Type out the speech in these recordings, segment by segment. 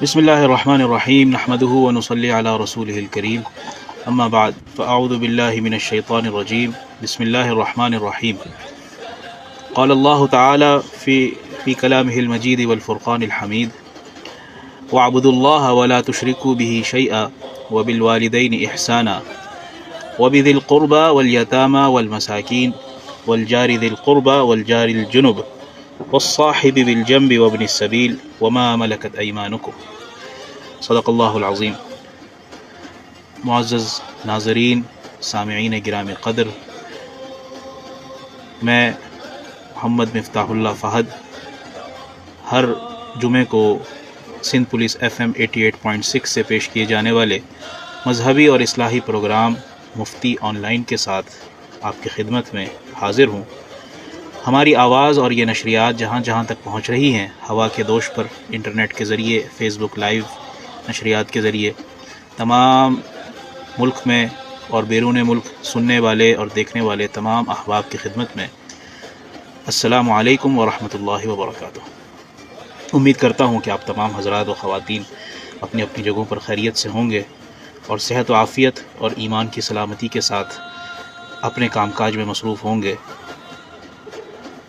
بسم الله الرحمن الرحيم نحمده ونصلي على رسوله الكريم أما بعد فأعوذ بالله من الشيطان الرجيم بسم الله الرحمن الرحيم قال الله تعالى في كلامه المجيد والفرقان الحميد واعبدوا الله ولا تشركوا به شيئا وبالوالدين إحسانا وبذي القربى واليتامى والمساكين والجار ذي القربى والجار الجنب والصاحب بالجنب وابن السبيل وما ملكت ایمانکم صدق اللہ العظیم۔ معزز ناظرین، سامعین گرامی قدر، میں محمد مفتاح اللہ فہد ہر جمعے کو سندھ پولیس FM 88.6 سے پیش کیے جانے والے مذہبی اور اصلاحی پروگرام مفتی آن لائن کے ساتھ آپ کی خدمت میں حاضر ہوں۔ ہماری آواز اور یہ نشریات جہاں جہاں تک پہنچ رہی ہیں ہوا کے دوش پر، انٹرنیٹ کے ذریعے، فیس بک لائیو نشریات کے ذریعے، تمام ملک میں اور بیرون ملک سننے والے اور دیکھنے والے تمام احباب کی خدمت میں السلام علیکم ورحمۃ اللہ وبرکاتہ۔ امید کرتا ہوں کہ آپ تمام حضرات و خواتین اپنی اپنی جگہوں پر خیریت سے ہوں گے اور صحت و عافیت اور ایمان کی سلامتی کے ساتھ اپنے کام کاج میں مصروف ہوں گے۔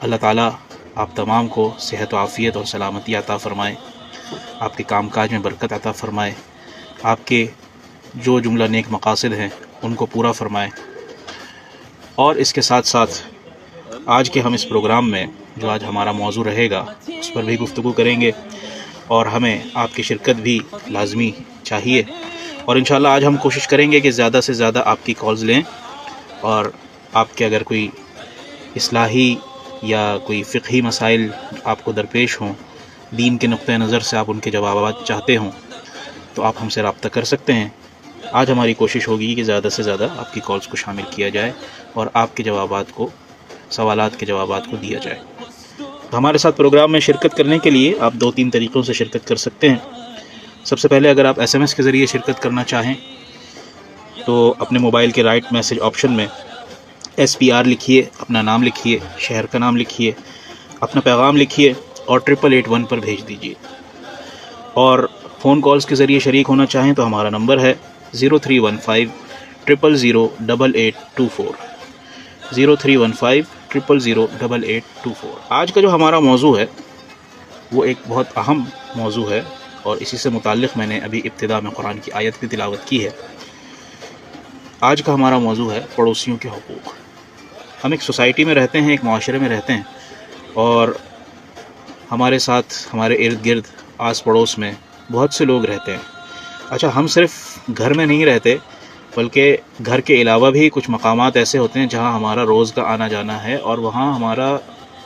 اللہ تعالیٰ آپ تمام کو صحت و عافیت اور سلامتی عطا فرمائے، آپ کے کام کاج میں برکت عطا فرمائے، آپ کے جو جملہ نیک مقاصد ہیں ان کو پورا فرمائے۔ اور اس کے ساتھ ساتھ آج کے ہم اس پروگرام میں جو آج ہمارا موضوع رہے گا اس پر بھی گفتگو کریں گے، اور ہمیں آپ کی شرکت بھی لازمی چاہیے، اور انشاءاللہ آج ہم کوشش کریں گے کہ زیادہ سے زیادہ آپ کی کالز لیں، اور آپ کے اگر کوئی اصلاحی یا کوئی فقہی مسائل آپ کو درپیش ہوں، دین کے نقطہ نظر سے آپ ان کے جوابات چاہتے ہوں، تو آپ ہم سے رابطہ کر سکتے ہیں۔ آج ہماری کوشش ہوگی کہ زیادہ سے زیادہ آپ کی کالز کو شامل کیا جائے اور آپ کے جوابات کو، سوالات کے جوابات کو دیا جائے۔ تو ہمارے ساتھ پروگرام میں شرکت کرنے کے لیے آپ 2-3 طریقوں سے شرکت کر سکتے ہیں۔ سب سے پہلے اگر آپ SMS کے ذریعے شرکت کرنا چاہیں تو اپنے موبائل کے رائٹ میسج آپشن میں SPR لکھیے، اپنا نام لکھیے، شہر کا نام لکھیے، اپنا پیغام لکھیے اور 8881 پر بھیج دیجیے۔ اور فون کالز کے ذریعے شریک ہونا چاہیں تو ہمارا نمبر ہے 0315 000 8824 0315 000 8824۔ آج کا جو ہمارا موضوع ہے وہ ایک بہت اہم موضوع ہے، اور اسی سے متعلق میں نے ابھی ابتدا میں قرآن کی آیت کی تلاوت کی ہے۔ آج کا ہمارا موضوع ہے پڑوسیوں کے حقوق۔ ہم ایک سوسائٹی میں رہتے ہیں، ایک معاشرے میں رہتے ہیں، اور ہمارے ساتھ، ہمارے ارد گرد، آس پڑوس میں بہت سے لوگ رہتے ہیں۔ اچھا، ہم صرف گھر میں نہیں رہتے بلکہ گھر کے علاوہ بھی کچھ مقامات ایسے ہوتے ہیں جہاں ہمارا روز کا آنا جانا ہے، اور وہاں ہمارا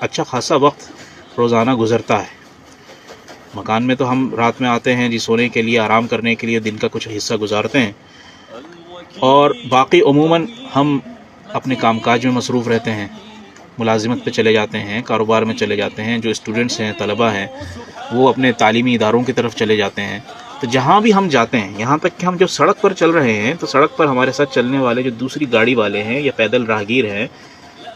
اچھا خاصا وقت روزانہ گزرتا ہے۔ مکان میں تو ہم رات میں آتے ہیں سونے کے لیے، آرام کرنے کے لیے، دن کا کچھ حصہ گزارتے ہیں، اور باقی عموماً ہم اپنے کام کاج میں مصروف رہتے ہیں، ملازمت پہ چلے جاتے ہیں، کاروبار میں چلے جاتے ہیں۔ جو اسٹوڈنٹس ہیں، طلبہ ہیں، وہ اپنے تعلیمی اداروں کی طرف چلے جاتے ہیں۔ تو جہاں بھی ہم جاتے ہیں، یہاں تک کہ ہم جو سڑک پر چل رہے ہیں تو سڑک پر ہمارے ساتھ چلنے والے جو دوسری گاڑی والے ہیں یا پیدل راہگیر ہیں،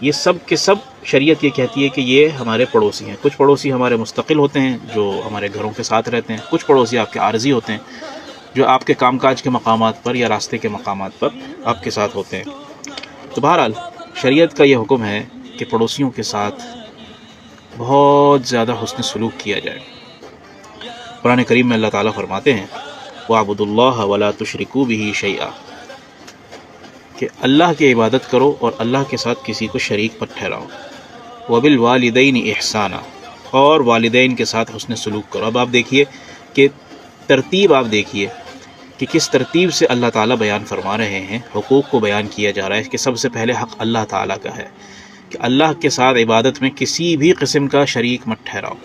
یہ سب کے سب شریعت یہ کہتی ہے کہ یہ ہمارے پڑوسی ہیں۔ کچھ پڑوسی ہمارے مستقل ہوتے ہیں جو ہمارے گھروں کے ساتھ رہتے ہیں، کچھ پڑوسی آپ کے عارضی ہوتے ہیں جو آپ کے کام کاج کے مقامات پر یا راستے کے مقامات پر آپ کے ساتھ ہوتے ہیں۔ تو بہرحال شریعت کا یہ حکم ہے کہ پڑوسیوں کے ساتھ بہت زیادہ حسن سلوک کیا جائے۔ قرآن کریم میں اللہ تعالیٰ فرماتے ہیں وَاعْبُدُوا اللَّهَ وَلَا تُشْرِكُوا بِهِ شَيْئًا، کہ اللہ کی عبادت کرو اور اللہ کے ساتھ کسی کو شریک مت ٹھہراؤ۔ وَبِالْوَالِدَيْنِ إِحْسَانًا، اور والدین کے ساتھ حسن سلوک کرو۔ اب آپ دیکھیے کہ ترتیب، آپ دیکھیے کہ کس ترتیب سے اللہ تعالیٰ بیان فرما رہے ہیں، حقوق کو بیان کیا جا رہا ہے کہ سب سے پہلے حق اللہ تعالیٰ کا ہے کہ اللہ کے ساتھ عبادت میں کسی بھی قسم کا شریک مت ٹھہراؤ۔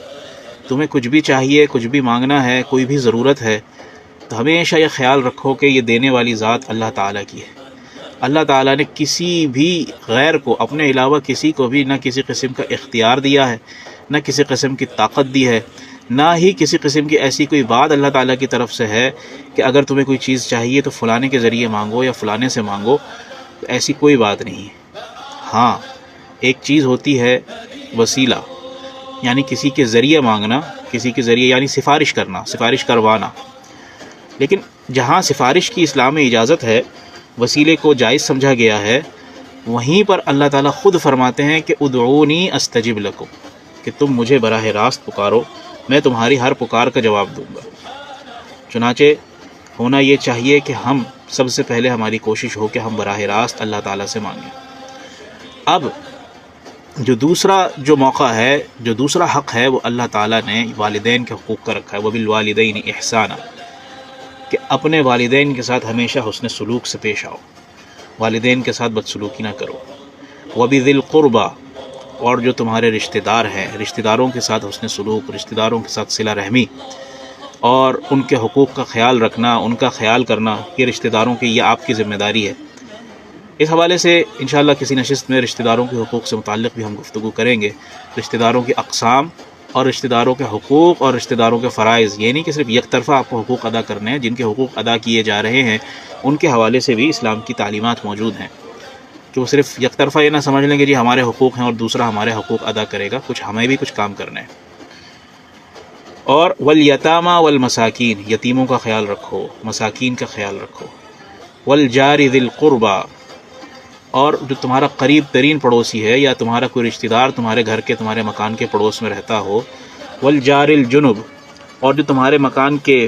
تمہیں کچھ بھی چاہیے، کچھ بھی مانگنا ہے، کوئی بھی ضرورت ہے، تو ہمیشہ یہ خیال رکھو کہ یہ دینے والی ذات اللہ تعالیٰ کی ہے۔ اللہ تعالیٰ نے کسی بھی غیر کو، اپنے علاوہ کسی کو بھی نہ کسی قسم کا اختیار دیا ہے، نہ کسی قسم کی طاقت دی ہے، نہ ہی کسی قسم کی ایسی کوئی بات اللہ تعالیٰ کی طرف سے ہے کہ اگر تمہیں کوئی چیز چاہیے تو فلانے کے ذریعے مانگو یا فلانے سے مانگو، تو ایسی کوئی بات نہیں ہے۔ ہاں، ایک چیز ہوتی ہے وسیلہ، یعنی کسی کے ذریعے مانگنا، کسی کے ذریعے یعنی سفارش کرنا، سفارش کروانا. لیکن جہاں سفارش کی اسلام میں اجازت ہے، وسیلے کو جائز سمجھا گیا ہے، وہیں پر اللہ تعالیٰ خود فرماتے ہیں کہ ادعونی استجب لکم، کہ تم مجھے براہ راست پکارو، میں تمہاری ہر پکار کا جواب دوں گا. چنانچہ ہونا یہ چاہیے کہ ہم سب سے پہلے ہماری کوشش ہو کہ ہم براہ راست اللہ تعالیٰ سے مانگیں. اب جو دوسرا موقع ہے، جو دوسرا حق ہے، وہ اللہ تعالیٰ نے والدین کے حقوق کا رکھا ہے. وبالوالدین احسانا، کہ اپنے والدین کے ساتھ ہمیشہ حسن سلوک سے پیش آؤ، والدین کے ساتھ بدسلوکی نہ کرو. وبذی القربی، اور جو تمہارے رشتہ دار ہیں، رشتہ داروں کے ساتھ حسن سلوک، رشتہ داروں کے ساتھ صلہ رحمی اور ان کے حقوق کا خیال رکھنا، ان کا خیال کرنا، یہ رشتہ داروں کی، یہ آپ کی ذمہ داری ہے. اس حوالے سے انشاءاللہ کسی نشست میں رشتہ داروں کے حقوق سے متعلق بھی ہم گفتگو کریں گے. رشتہ داروں کی اقسام اور رشتہ داروں کے حقوق اور رشتہ داروں کے فرائض، یہ نہیں کہ صرف یک طرفہ آپ کو حقوق ادا کرنے ہیں، جن کے حقوق ادا کیے جا رہے ہیں ان کے حوالے سے بھی اسلام کی تعلیمات موجود ہیں، کہ وہ صرف یک طرفہ یہ نہ سمجھ لیں کہ جی ہمارے حقوق ہیں اور دوسرا ہمارے حقوق ادا کرے گا، کچھ ہمیں بھی کچھ کام کرنا ہے. اور والیتامی والمساکین، یتیموں کا خیال رکھو، مساکین کا خیال رکھو. والجار ذی القربی، اور جو تمہارا قریب ترین پڑوسی ہے یا تمہارا کوئی رشتہ دار تمہارے گھر کے، تمہارے مکان کے پڑوس میں رہتا ہو. والجار الجنب، اور جو تمہارے مکان کے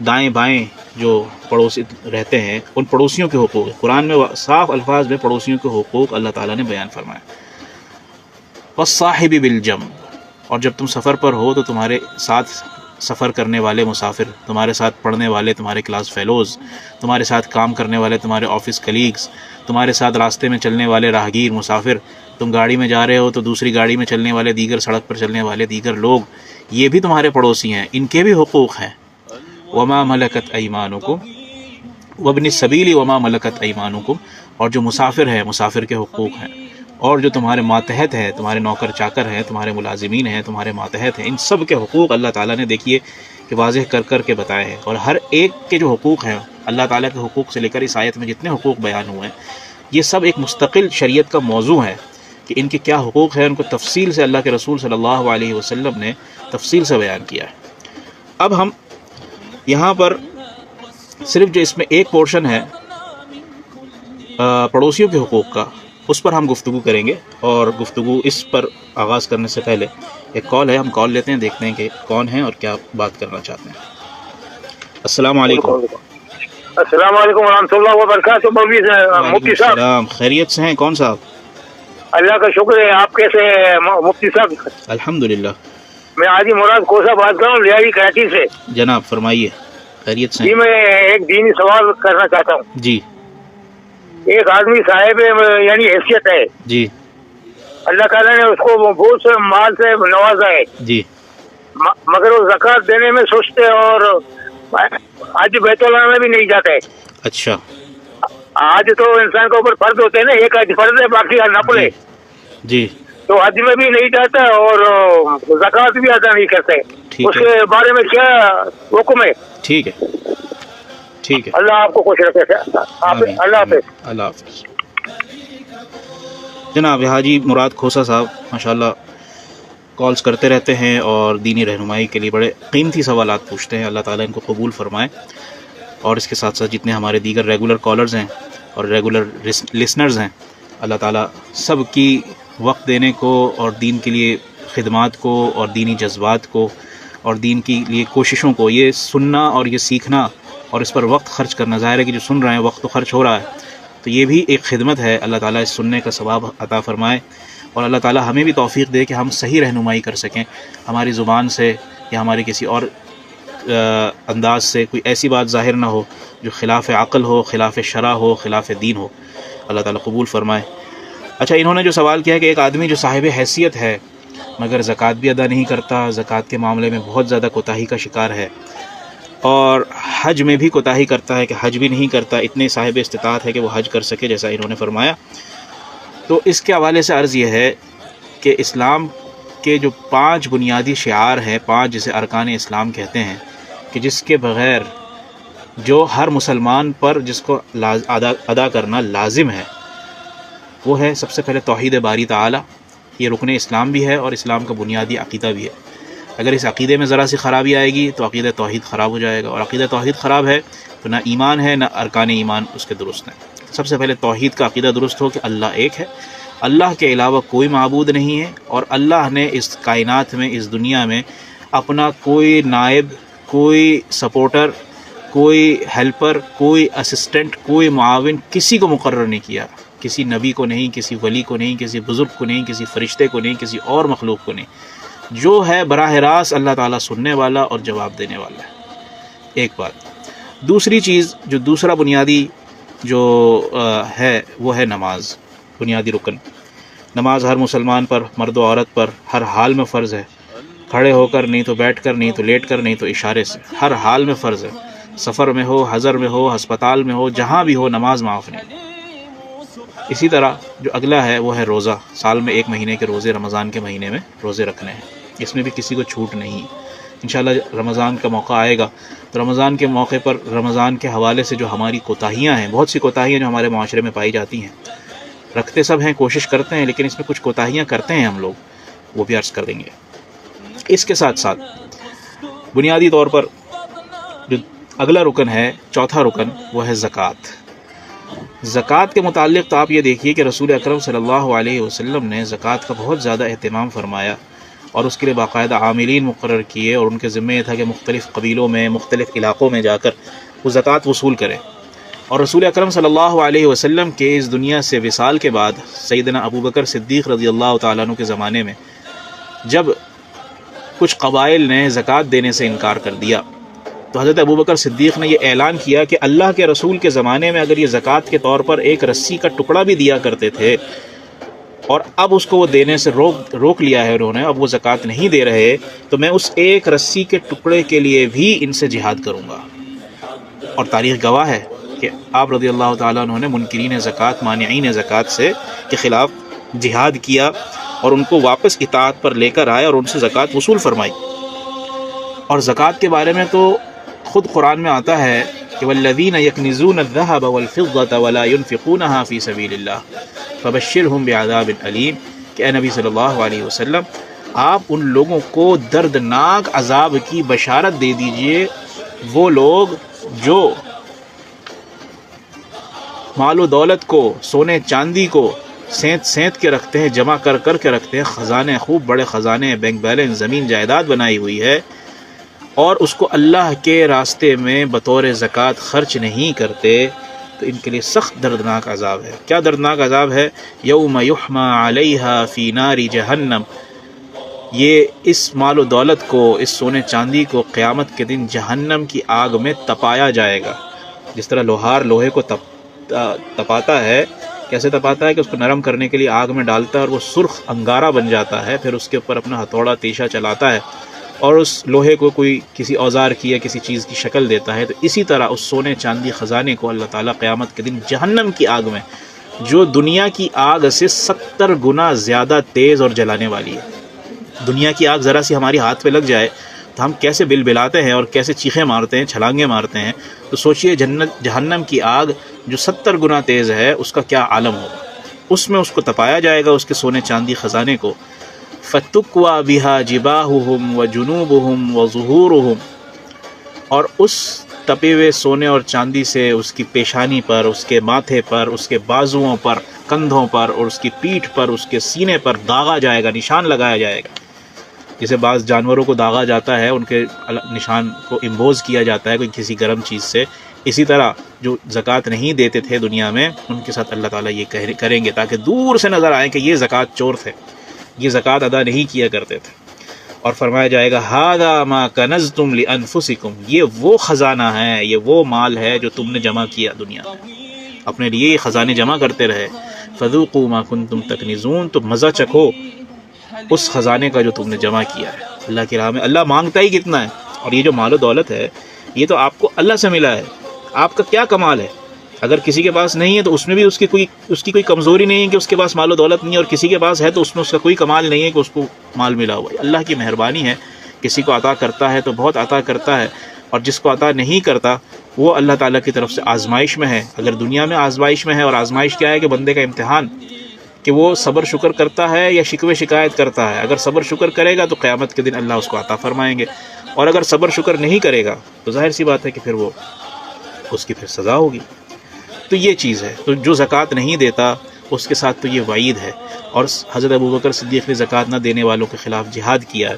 دائیں بائیں جو پڑوسی رہتے ہیں، ان پڑوسیوں کے حقوق. قرآن میں صاف الفاظ میں پڑوسیوں کے حقوق اللہ تعالیٰ نے بیان فرمایا. والصاحب بالجنب، اور جب تم سفر پر ہو تو تمہارے ساتھ سفر کرنے والے مسافر، تمہارے ساتھ پڑھنے والے، تمہارے کلاس فیلوز، تمہارے ساتھ کام کرنے والے، تمہارے آفس کلیگز، تمہارے ساتھ راستے میں چلنے والے راہگیر مسافر، تم گاڑی میں جا رہے ہو تو دوسری گاڑی میں چلنے والے دیگر، سڑک پر چلنے والے دیگر لوگ، یہ بھی تمہارے پڑوسی ہیں، ان کے بھی حقوق ہیں. وما ملکت ایمانکم، وابن السبیل وما ملکت ایمانکم، اور جو مسافر ہیں، مسافر کے حقوق ہیں، اور جو تمہارے ماتحت ہیں، تمہارے نوکر چاکر ہیں، تمہارے ملازمین ہیں، تمہارے ماتحت ہیں، ان سب کے حقوق اللہ تعالیٰ نے دیکھیے کہ واضح کر کر کے بتائے ہیں. اور ہر ایک کے جو حقوق ہیں، اللہ تعالیٰ کے حقوق سے لے کر اس آیت میں جتنے حقوق بیان ہوئے ہیں، یہ سب ایک مستقل شریعت کا موضوع ہے کہ ان کے کیا حقوق ہیں. ان کو تفصیل سے اللہ کے رسول صلی اللہ علیہ وسلم نے تفصیل سے بیان کیا ہے. اب ہم یہاں پر صرف جو اس میں ایک پورشن ہے پڑوسیوں کے حقوق کا، اس پر ہم گفتگو کریں گے. اور گفتگو اس پر آغاز کرنے سے پہلے ایک کال ہے، ہم کال لیتے ہیں، دیکھتے ہیں کہ کون ہیں اور کیا بات کرنا چاہتے ہیں. السلام علیکم. السلام علیکم ورحمۃ اللہ وبرکاتہ. مولوی مفتی صاحب، السلام، خیریت سے ہیں؟ کون صاحب؟ اللہ کا شکر ہے. آپ کیسے ہیں مفتی صاحب؟ الحمدللہ. میں حاجی مراد کوسا بات کر رہا ہوں، لیاری کراچی سے. جناب فرمائیے، خیریت سے جی ہیں؟ میں ایک دینی سوال کرنا چاہتا ہوں. جی ایک آدمی صاحب یعنی حیثیت ہے، جی اللہ تعالیٰ نے اس کو بہت سے مال سے نوازا ہے، جی مگر وہ زکوٰۃ دینے میں سستے اور آج بیت اللہ میں بھی نہیں جاتے. اچھا آج تو انسان کے اوپر فرض ہوتے ہیں نا، ایک آج فرض ہے باقی نفل ہے، جی تو حج میں بھی نہیں جاتا اور زکوٰۃ بھی ادا نہیں کرتے. ٹھیک اس ہے، کے بارے میں کیا حکم ہے؟ ٹھیک ہے، ٹھیک ہے. اللہ آپ کو خوش رکھے. آمین. اللہ حافظ. اللہ حافظ. جناب حاجی مراد کھوسا صاحب ماشاءاللہ کالز کرتے رہتے ہیں اور دینی رہنمائی کے لیے بڑے قیمتی سوالات پوچھتے ہیں. اللہ تعالیٰ ان کو قبول فرمائے. اور اس کے ساتھ ساتھ جتنے ہمارے دیگر ریگولر کالرز ہیں اور ریگولر لسنرز ہیں، اللہ تعالیٰ سب کی وقت دینے کو اور دین کے لیے خدمات کو اور دینی جذبات کو اور دین کے لیے کوششوں کو، یہ سننا اور یہ سیکھنا اور اس پر وقت خرچ کرنا، ظاہر ہے کہ جو سن رہے ہیں وقت تو خرچ ہو رہا ہے، تو یہ بھی ایک خدمت ہے. اللہ تعالیٰ اس سننے کا ثواب عطا فرمائے اور اللہ تعالیٰ ہمیں بھی توفیق دے کہ ہم صحیح رہنمائی کر سکیں، ہماری زبان سے یا ہماری کسی اور انداز سے کوئی ایسی بات ظاہر نہ ہو جو خلاف عقل ہو، خلاف شرع ہو، خلاف دین ہو. اللہ تعالیٰ قبول فرمائے. اچھا، انہوں نے جو سوال کیا ہے کہ ایک آدمی جو صاحب حیثیت ہے مگر زکوٰۃ بھی ادا نہیں کرتا، زکوٰۃ کے معاملے میں بہت زیادہ کوتاہی کا شکار ہے، اور حج میں بھی کوتاہی کرتا ہے کہ حج بھی نہیں کرتا، اتنے صاحب استطاعت ہے کہ وہ حج کر سکے جیسا انہوں نے فرمایا. تو اس کے حوالے سے عرض یہ ہے کہ اسلام کے جو 5 بنیادی شعار ہیں، 5 جسے ارکان اسلام کہتے ہیں، کہ جس کے بغیر جو ہر مسلمان پر جس کو ادا کرنا لازم ہے، وہ ہے سب سے پہلے توحید باری تعالی، یہ رکن اسلام بھی ہے اور اسلام کا بنیادی عقیدہ بھی ہے. اگر اس عقیدے میں ذرا سی خرابی آئے گی تو عقیدہ توحید خراب ہو جائے گا، اور عقیدہ توحید خراب ہے تو نہ ایمان ہے نہ ارکان ایمان اس کے درست ہیں. سب سے پہلے توحید کا عقیدہ درست ہو کہ اللہ ایک ہے، اللہ کے علاوہ کوئی معبود نہیں ہے، اور اللہ نے اس کائنات میں، اس دنیا میں اپنا کوئی نائب، کوئی سپورٹر، کوئی ہیلپر، کوئی اسسٹنٹ، کوئی معاون کسی کو مقرر نہیں کیا. کسی نبی کو نہیں، کسی ولی کو نہیں، کسی بزرگ کو نہیں، کسی فرشتے کو نہیں، کسی اور مخلوق کو نہیں. جو ہے براہ راست اللہ تعالیٰ سننے والا اور جواب دینے والا ہے. ایک بات. دوسری چیز جو دوسرا بنیادی جو ہے وہ ہے نماز، بنیادی رکن. نماز ہر مسلمان پر، مرد و عورت پر ہر حال میں فرض ہے. کھڑے ہو کر نہیں تو بیٹھ کر، نہیں تو لیٹ کر، نہیں تو اشارے سے، ہر حال میں فرض ہے. سفر میں ہو، حضر میں ہو، ہسپتال میں ہو، جہاں بھی ہو، نماز معاف نہیں. اسی طرح جو اگلا ہے وہ ہے روزہ. سال میں 1 مہینے کے روزے رمضان کے مہینے میں روزے رکھنے ہیں، اس میں بھی کسی کو چھوٹ نہیں. انشاءاللہ رمضان کا موقع آئے گا تو رمضان کے موقع پر رمضان کے حوالے سے جو ہماری کوتاہیاں ہیں، بہت سی کوتاہیاں جو ہمارے معاشرے میں پائی جاتی ہیں، رکھتے سب ہیں، کوشش کرتے ہیں، لیکن اس میں کچھ کوتاہیاں کرتے ہیں ہم لوگ، وہ بھی عرض کر دیں گے. اس کے ساتھ ساتھ بنیادی طور پر جو اگلا رکن ہے، چوتھا رکن، وہ ہے زکوٰۃ. زکوٰۃ کے متعلق تو آپ یہ دیکھیے کہ رسول اکرم صلی اللہ علیہ وسلم نے زکوٰۃ کا بہت زیادہ اہتمام فرمایا، اور اس کے لیے باقاعدہ عاملین مقرر کیے، اور ان کے ذمہ یہ تھا کہ مختلف قبیلوں میں، مختلف علاقوں میں جا کر وہ زکوٰۃ وصول کریں. اور رسول اکرم صلی اللہ علیہ وسلم کے اس دنیا سے وصال کے بعد سیدنا ابو بکر صدیق رضی اللہ تعالیٰ عنہ کے زمانے میں جب کچھ قبائل نے زکوٰۃ دینے سے انکار کر دیا تو حضرت ابو بکر صدیق نے یہ اعلان کیا کہ اللہ کے رسول کے زمانے میں اگر یہ زکوٰۃ کے طور پر ایک رسی کا ٹکڑا بھی دیا کرتے تھے، اور اب اس کو وہ دینے سے روک لیا ہے انہوں نے، اب وہ زکوٰۃ نہیں دے رہے، تو میں اس ایک رسی کے ٹکڑے کے لیے بھی ان سے جہاد کروں گا. اور تاریخ گواہ ہے کہ آپ رضی اللہ تعالیٰ عنہ نے منکرین زکوٰۃ، مانعین زکوٰۃ سے کے خلاف جہاد کیا، اور ان کو واپس اطاعت پر لے کر آئے اور ان سے زکوٰۃ وصول فرمائی. اور زکوٰۃ کے بارے میں تو خود قرآن میں آتا ہے کہ والذین یکنزون الذهب والفضة ولا ينفقونها فی سبیل اللہ فبشرهم بعذاب علیم، کہ اے نبی صلی اللہ علیہ وسلم آپ ان لوگوں کو دردناک عذاب کی بشارت دے دیجئے، وہ لوگ جو مال و دولت کو، سونے چاندی کو سینت کے رکھتے ہیں، جمع کر کے رکھتے ہیں، خزانے، خوب بڑے خزانے، بینک بیلنس، زمین جائیداد بنائی ہوئی ہے، اور اس کو اللہ کے راستے میں بطور زکوٰۃ خرچ نہیں کرتے، تو ان کے لیے سخت دردناک عذاب ہے. کیا دردناک عذاب ہے؟ یوم یحمى علیہا فی نار جہنم. یہ اس مال و دولت کو، اس سونے چاندی کو قیامت کے دن جہنم کی آگ میں تپایا جائے گا. جس طرح لوہار لوہے کو تپاتا ہے، کیسے تپاتا ہے کہ اس کو نرم کرنے کے لیے آگ میں ڈالتا ہے اور وہ سرخ انگارہ بن جاتا ہے، پھر اس کے اوپر اپنا ہتھوڑا تیشہ چلاتا ہے اور اس لوہے کو کوئی کسی اوزار کی یا کسی چیز کی شکل دیتا ہے. تو اسی طرح اس سونے چاندی خزانے کو اللہ تعالیٰ قیامت کے دن جہنم کی آگ میں، جو دنیا کی آگ سے 70 گنا زیادہ تیز اور جلانے والی ہے. دنیا کی آگ ذرا سی ہماری ہاتھ پہ لگ جائے تو ہم کیسے بلبلاتے ہیں اور کیسے چیخیں مارتے ہیں، چھلانگیں مارتے ہیں. تو سوچئے جہنم کی آگ جو 70 گنا تیز ہے، اس کا کیا عالم ہوگا. اس میں اس کو تپایا جائے گا، اس کے سونے چاندی خزانے کو. فَتُكْوَى بِهَا جِبَاهُهُمْ وَجُنُوبُهُمْ وَظُهُورُهُمْ، اور اس تپے ہوئے سونے اور چاندی سے اس کی پیشانی پر، اس کے ماتھے پر، اس کے بازوؤں پر، کندھوں پر، اور اس کی پیٹھ پر، اس کے سینے پر داغا جائے گا، نشان لگایا جائے گا. جیسے بعض جانوروں کو داغا جاتا ہے، ان کے نشان کو امبوز کیا جاتا ہے کوئی کسی گرم چیز سے، اسی طرح جو زکوٰۃ نہیں دیتے تھے دنیا میں، ان کے ساتھ اللہ تعالیٰ یہ کریں گے تاکہ دور سے نظر آئے کہ یہ زکوٰۃ چور تھے، یہ زکوٰۃ ادا نہیں کیا کرتے تھے. اور فرمایا جائے گا ھذا ما کنزتم لانفسکم، یہ وہ خزانہ ہے، یہ وہ مال ہے جو تم نے جمع کیا دنیا میں، اپنے لیے یہ خزانے جمع کرتے رہے. فذوقوا ما کنتم تکنزون، تو مزہ چکھو اس خزانے کا جو تم نے جمع کیا ہے اللہ کی راہ میں. اللہ مانگتا ہی کتنا ہے. اور یہ جو مال و دولت ہے، یہ تو آپ کو اللہ سے ملا ہے. آپ کا کیا کمال ہے؟ اگر کسی کے پاس نہیں ہے تو اس میں بھی اس کی کوئی کمزوری نہیں ہے کہ اس کے پاس مال و دولت نہیں ہے، اور کسی کے پاس ہے تو اس میں اس کا کوئی کمال نہیں ہے کہ اس کو مال ملا ہوا ہے. اللہ کی مہربانی ہے، کسی کو عطا کرتا ہے تو بہت عطا کرتا ہے، اور جس کو عطا نہیں کرتا وہ اللہ تعالیٰ کی طرف سے آزمائش میں ہے. اگر دنیا میں آزمائش میں ہے، اور آزمائش کیا ہے کہ بندے کا امتحان، کہ وہ صبر شکر کرتا ہے یا شکوے شکایت کرتا ہے. اگر صبر شکر کرے گا تو قیامت کے دن اللہ اس کو عطا فرمائیں گے, اور اگر صبر شکر نہیں کرے گا تو ظاہر سی بات ہے کہ پھر وہ اس کی پھر سزا ہوگی. تو یہ چیز ہے. تو جو زکوٰۃ نہیں دیتا اس کے ساتھ تو یہ وعید ہے. اور حضرت ابوبکر صدیق نے زکوٰۃ نہ دینے والوں کے خلاف جہاد کیا ہے.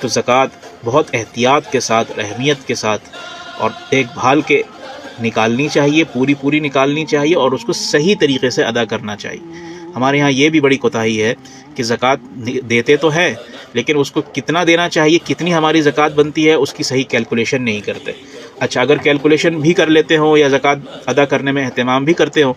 تو زکوٰۃ بہت احتیاط کے ساتھ, اہمیت کے ساتھ اور دیکھ بھال کے نکالنی چاہیے, پوری نکالنی چاہیے, اور اس کو صحیح طریقے سے ادا کرنا چاہیے. ہمارے ہاں یہ بھی بڑی کوتاہی ہے کہ زکوٰۃ دیتے تو ہیں لیکن اس کو کتنا دینا چاہیے, کتنی ہماری زکوٰۃ بنتی ہے, اس کی صحیح کیلکولیشن نہیں کرتے. اچھا, اگر کیلکولیشن بھی کر لیتے ہوں یا زکوٰۃ ادا کرنے میں اہتمام بھی کرتے ہوں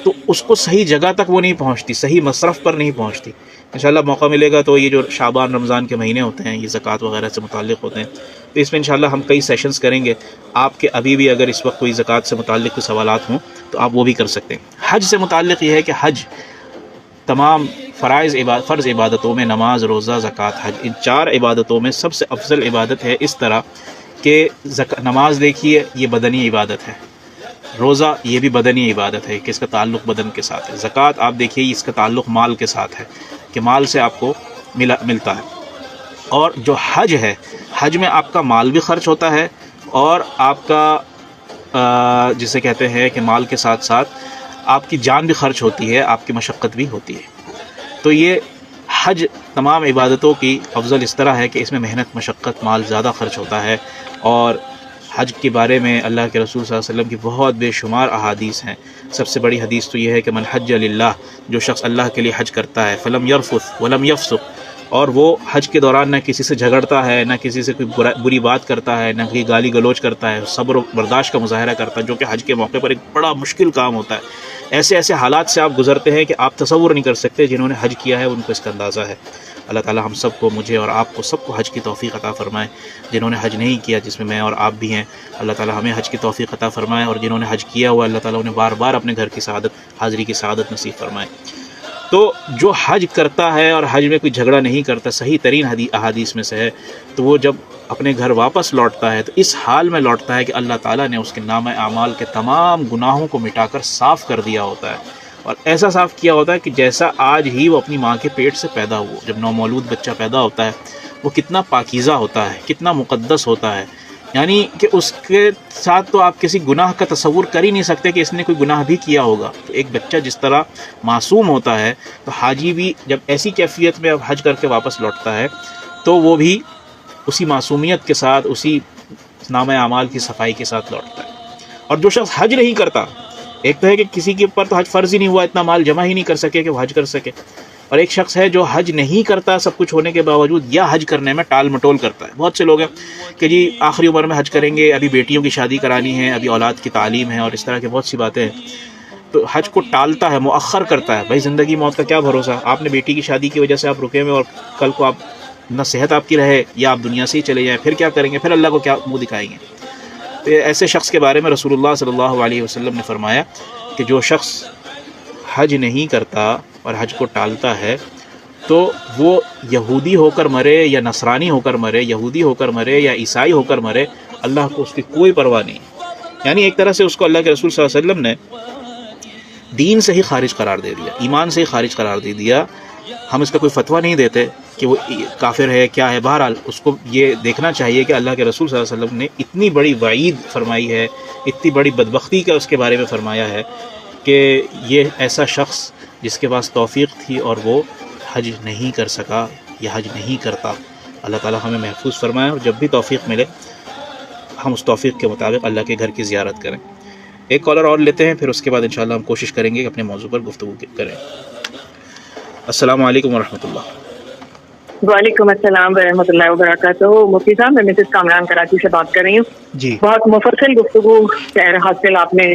تو اس کو صحیح جگہ تک وہ نہیں پہنچتی, صحیح مصرف پر نہیں پہنچتی. انشاءاللہ موقع ملے گا تو یہ جو شعبان رمضان کے مہینے ہوتے ہیں یہ زکوٰۃ وغیرہ سے متعلق ہوتے ہیں, تو اس میں انشاءاللہ ہم کئی سیشنز کریں گے. آپ کے ابھی بھی اگر اس وقت کوئی زکوٰۃ سے متعلق کوئی سوالات ہوں تو آپ وہ بھی کر سکتے ہیں. حج سے متعلق یہ ہے کہ حج تمام فرض عبادتوں میں نماز, روزہ, زکوٰۃ, حج, ان 4 عبادتوں میں سب سے افضل عبادت ہے. اس طرح کہ نماز دیکھیے یہ بدنی عبادت ہے, روزہ یہ بھی بدنی عبادت ہے کہ اس کا تعلق بدن کے ساتھ ہے, زکوٰۃ آپ دیکھیے اس کا تعلق مال کے ساتھ ہے کہ مال سے آپ کو ملتا ہے. اور جو حج ہے, حج میں آپ کا مال بھی خرچ ہوتا ہے اور آپ کا جسے کہتے ہیں کہ مال کے ساتھ ساتھ آپ کی جان بھی خرچ ہوتی ہے, آپ کی مشقت بھی ہوتی ہے. تو یہ حج تمام عبادتوں کی افضل اس طرح ہے کہ اس میں محنت, مشقت, مال زیادہ خرچ ہوتا ہے. اور حج کے بارے میں اللہ کے رسول صلی اللہ علیہ وسلم کی بہت بے شمار احادیث ہیں. سب سے بڑی حدیث تو یہ ہے کہ من حج للہ, جو شخص اللہ کے لیے حج کرتا ہے, فلم یرفث ولم یفسق, اور وہ حج کے دوران نہ کسی سے جھگڑتا ہے, نہ کسی سے کوئی بری بات کرتا ہے, نہ کوئی گالی گلوچ کرتا ہے, صبر و برداشت کا مظاہرہ کرتا ہے, جو کہ حج کے موقع پر ایک بڑا مشکل کام ہوتا ہے. ایسے حالات سے آپ گزرتے ہیں کہ آپ تصور نہیں کر سکتے. جنہوں نے حج کیا ہے ان کو اس کا اندازہ ہے. اللہ تعالی ہم سب کو, مجھے اور آپ کو سب کو حج کی توفیق عطا فرمائے. جنہوں نے حج نہیں کیا, جس میں میں اور آپ بھی ہیں, اللہ تعالی ہمیں حج کی توفیق عطا فرمائے. اور جنہوں نے حج کیا ہوا, اللہ تعالی انہیں بار بار اپنے گھر کی سعادت, حاضری کی سعادت نصیب فرمائے. تو جو حج کرتا ہے اور حج میں کوئی جھگڑا نہیں کرتا, صحیح ترین احادیث میں سے ہے, تو وہ جب اپنے گھر واپس لوٹتا ہے تو اس حال میں لوٹتا ہے کہ اللہ تعالیٰ نے اس کے نامہ اعمال کے تمام گناہوں کو مٹا کر صاف کر دیا ہوتا ہے. اور ایسا صاف کیا ہوتا ہے کہ جیسا آج ہی وہ اپنی ماں کے پیٹ سے پیدا ہوا. جب نومولود بچہ پیدا ہوتا ہے وہ کتنا پاکیزہ ہوتا ہے, کتنا مقدس ہوتا ہے, یعنی کہ اس کے ساتھ تو آپ کسی گناہ کا تصور کر ہی نہیں سکتے کہ اس نے کوئی گناہ بھی کیا ہوگا. تو ایک بچہ جس طرح معصوم ہوتا ہے, تو حاجی بھی جب ایسی کیفیت میں اب حج کر کے واپس لوٹتا ہے تو وہ بھی اسی معصومیت کے ساتھ, اسی نامہ اعمال کی صفائی کے ساتھ لوٹتا ہے. اور جو شخص حج نہیں کرتا, ایک تو ہے کہ کسی کے اوپر تو حج فرض ہی نہیں ہوا, اتنا مال جمع ہی نہیں کر سکے کہ وہ حج کر سکے, اور ایک شخص ہے جو حج نہیں کرتا سب کچھ ہونے کے باوجود, یا حج کرنے میں ٹال مٹول کرتا ہے. بہت سے لوگ ہیں کہ جی آخری عمر میں حج کریں گے, ابھی بیٹیوں کی شادی کرانی ہے, ابھی اولاد کی تعلیم ہے, اور اس طرح کی بہت سی باتیں ہیں, تو حج کو ٹالتا ہے, مؤخر کرتا ہے. بھائی زندگی موت کا کیا بھروسہ, آپ نے بیٹی کی شادی کی وجہ سے آپ رکے ہوئے, اور کل کو آپ نہ صحت آپ کی رہے یا آپ دنیا سے ہی چلے جائیں, پھر کیا کریں گے, پھر اللہ کو کیا منہ دکھائیں گے. تو ایسے شخص کے بارے میں رسول اللہ صلی اللہ علیہ وسلم نے فرمایا کہ جو شخص حج نہیں کرتا اور حج کو ٹالتا ہے تو وہ یہودی ہو کر مرے یا نصرانی ہو کر مرے, یہودی ہو کر مرے یا عیسائی ہو کر مرے, اللہ کو اس کی کوئی پرواہ نہیں. یعنی ایک طرح سے اس کو اللہ کے رسول صلی اللہ علیہ وسلم نے دین سے ہی خارج قرار دے دیا, ایمان سے ہی خارج قرار دے دیا. ہم اس کا کوئی فتویٰ نہیں دیتے کہ وہ کافر ہے کیا ہے. بہرحال اس کو یہ دیکھنا چاہیے کہ اللہ کے رسول صلی اللہ علیہ وسلم نے اتنی بڑی وعید فرمائی ہے, اتنی بڑی بدبختی کا اس کے بارے میں فرمایا ہے کہ یہ ایسا شخص جس کے پاس توفیق تھی اور وہ حج نہیں کر سکا یا حج نہیں کرتا. اللہ تعالی ہمیں محفوظ فرمائے, اور جب بھی توفیق ملے ہم اس توفیق کے مطابق اللہ کے گھر کی زیارت کریں. ایک کالر اور لیتے ہیں, پھر اس کے بعد انشاءاللہ ہم کوشش کریں گے کہ اپنے موضوع پر گفتگو کریں. السلام علیکم ورحمۃ اللہ. وعلیکم السلام ورحمۃ اللہ وبرکاتہ. مفتی صاحب, میں مسز کامران کراچی سے بات کر رہی ہوں. جی, بہت مفصل گفتگو خیر حاصل آپ نے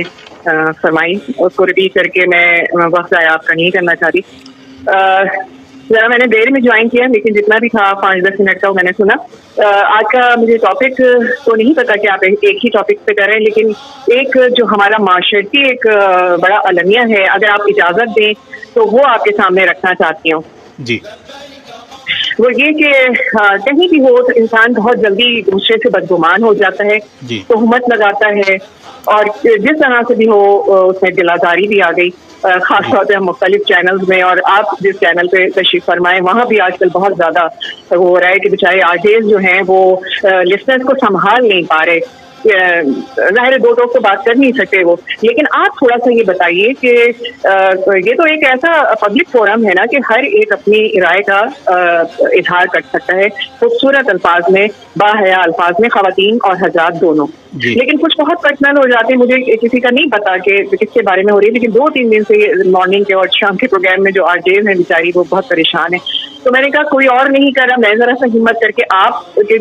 فرمائی, اس کو ریپیٹ کر کے میں وقت ضائع آپ کا نہیں کرنا چاہتی. ذرا میں نے دیر میں جوائن کیا, لیکن جتنا بھی تھا 5-10 منٹ کا وہ میں نے سنا. آج کا مجھے ٹاپک تو نہیں پتا کہ آپ ایک ہی ٹاپک پہ کر رہے ہیں, لیکن ایک جو ہمارا معاشرتی ایک بڑا المیہ ہے, اگر آپ اجازت دیں تو وہ آپ کے سامنے رکھنا چاہتی ہوں. جی. وہ یہ کہ کہیں بھی ہو تو انسان بہت جلدی دوسرے سے بدگمان ہو جاتا ہے، جی تہمت لگاتا ہے، اور جس طرح سے بھی ہو اس میں دل آزاری بھی آ گئی، خاص طور پہ ہم مختلف چینلز میں، اور آپ جس چینل پہ تشریف فرمائیں وہاں بھی آج کل بہت زیادہ وہ ہو رہا ہے کہ بیچارے آرجیز جو ہیں وہ لسنرز کو سنبھال نہیں پا رہے، ظاہر دو ٹوک تو بات کر نہیں سکتے وہ، لیکن آپ تھوڑا سا یہ بتائیے کہ یہ تو ایک ایسا پبلک فورم ہے نا کہ ہر ایک اپنی رائے کا اظہار کر سکتا ہے خوبصورت الفاظ میں، باحیا الفاظ میں، خواتین اور حضرات دونوں، جی لیکن کچھ بہت پرسنل ہو جاتے ہیں، مجھے کسی کا نہیں پتا کہ کس کے بارے میں ہو رہی ہے، لیکن 2-3 دن سے مارننگ کے اور شام کے پروگرام میں جو آرجیز ہیں بیچاری وہ بہت پریشان ہیں، تو میں نے کہا کوئی اور نہیں کر رہا، میں ذرا سا ہمت کر کے آپ کے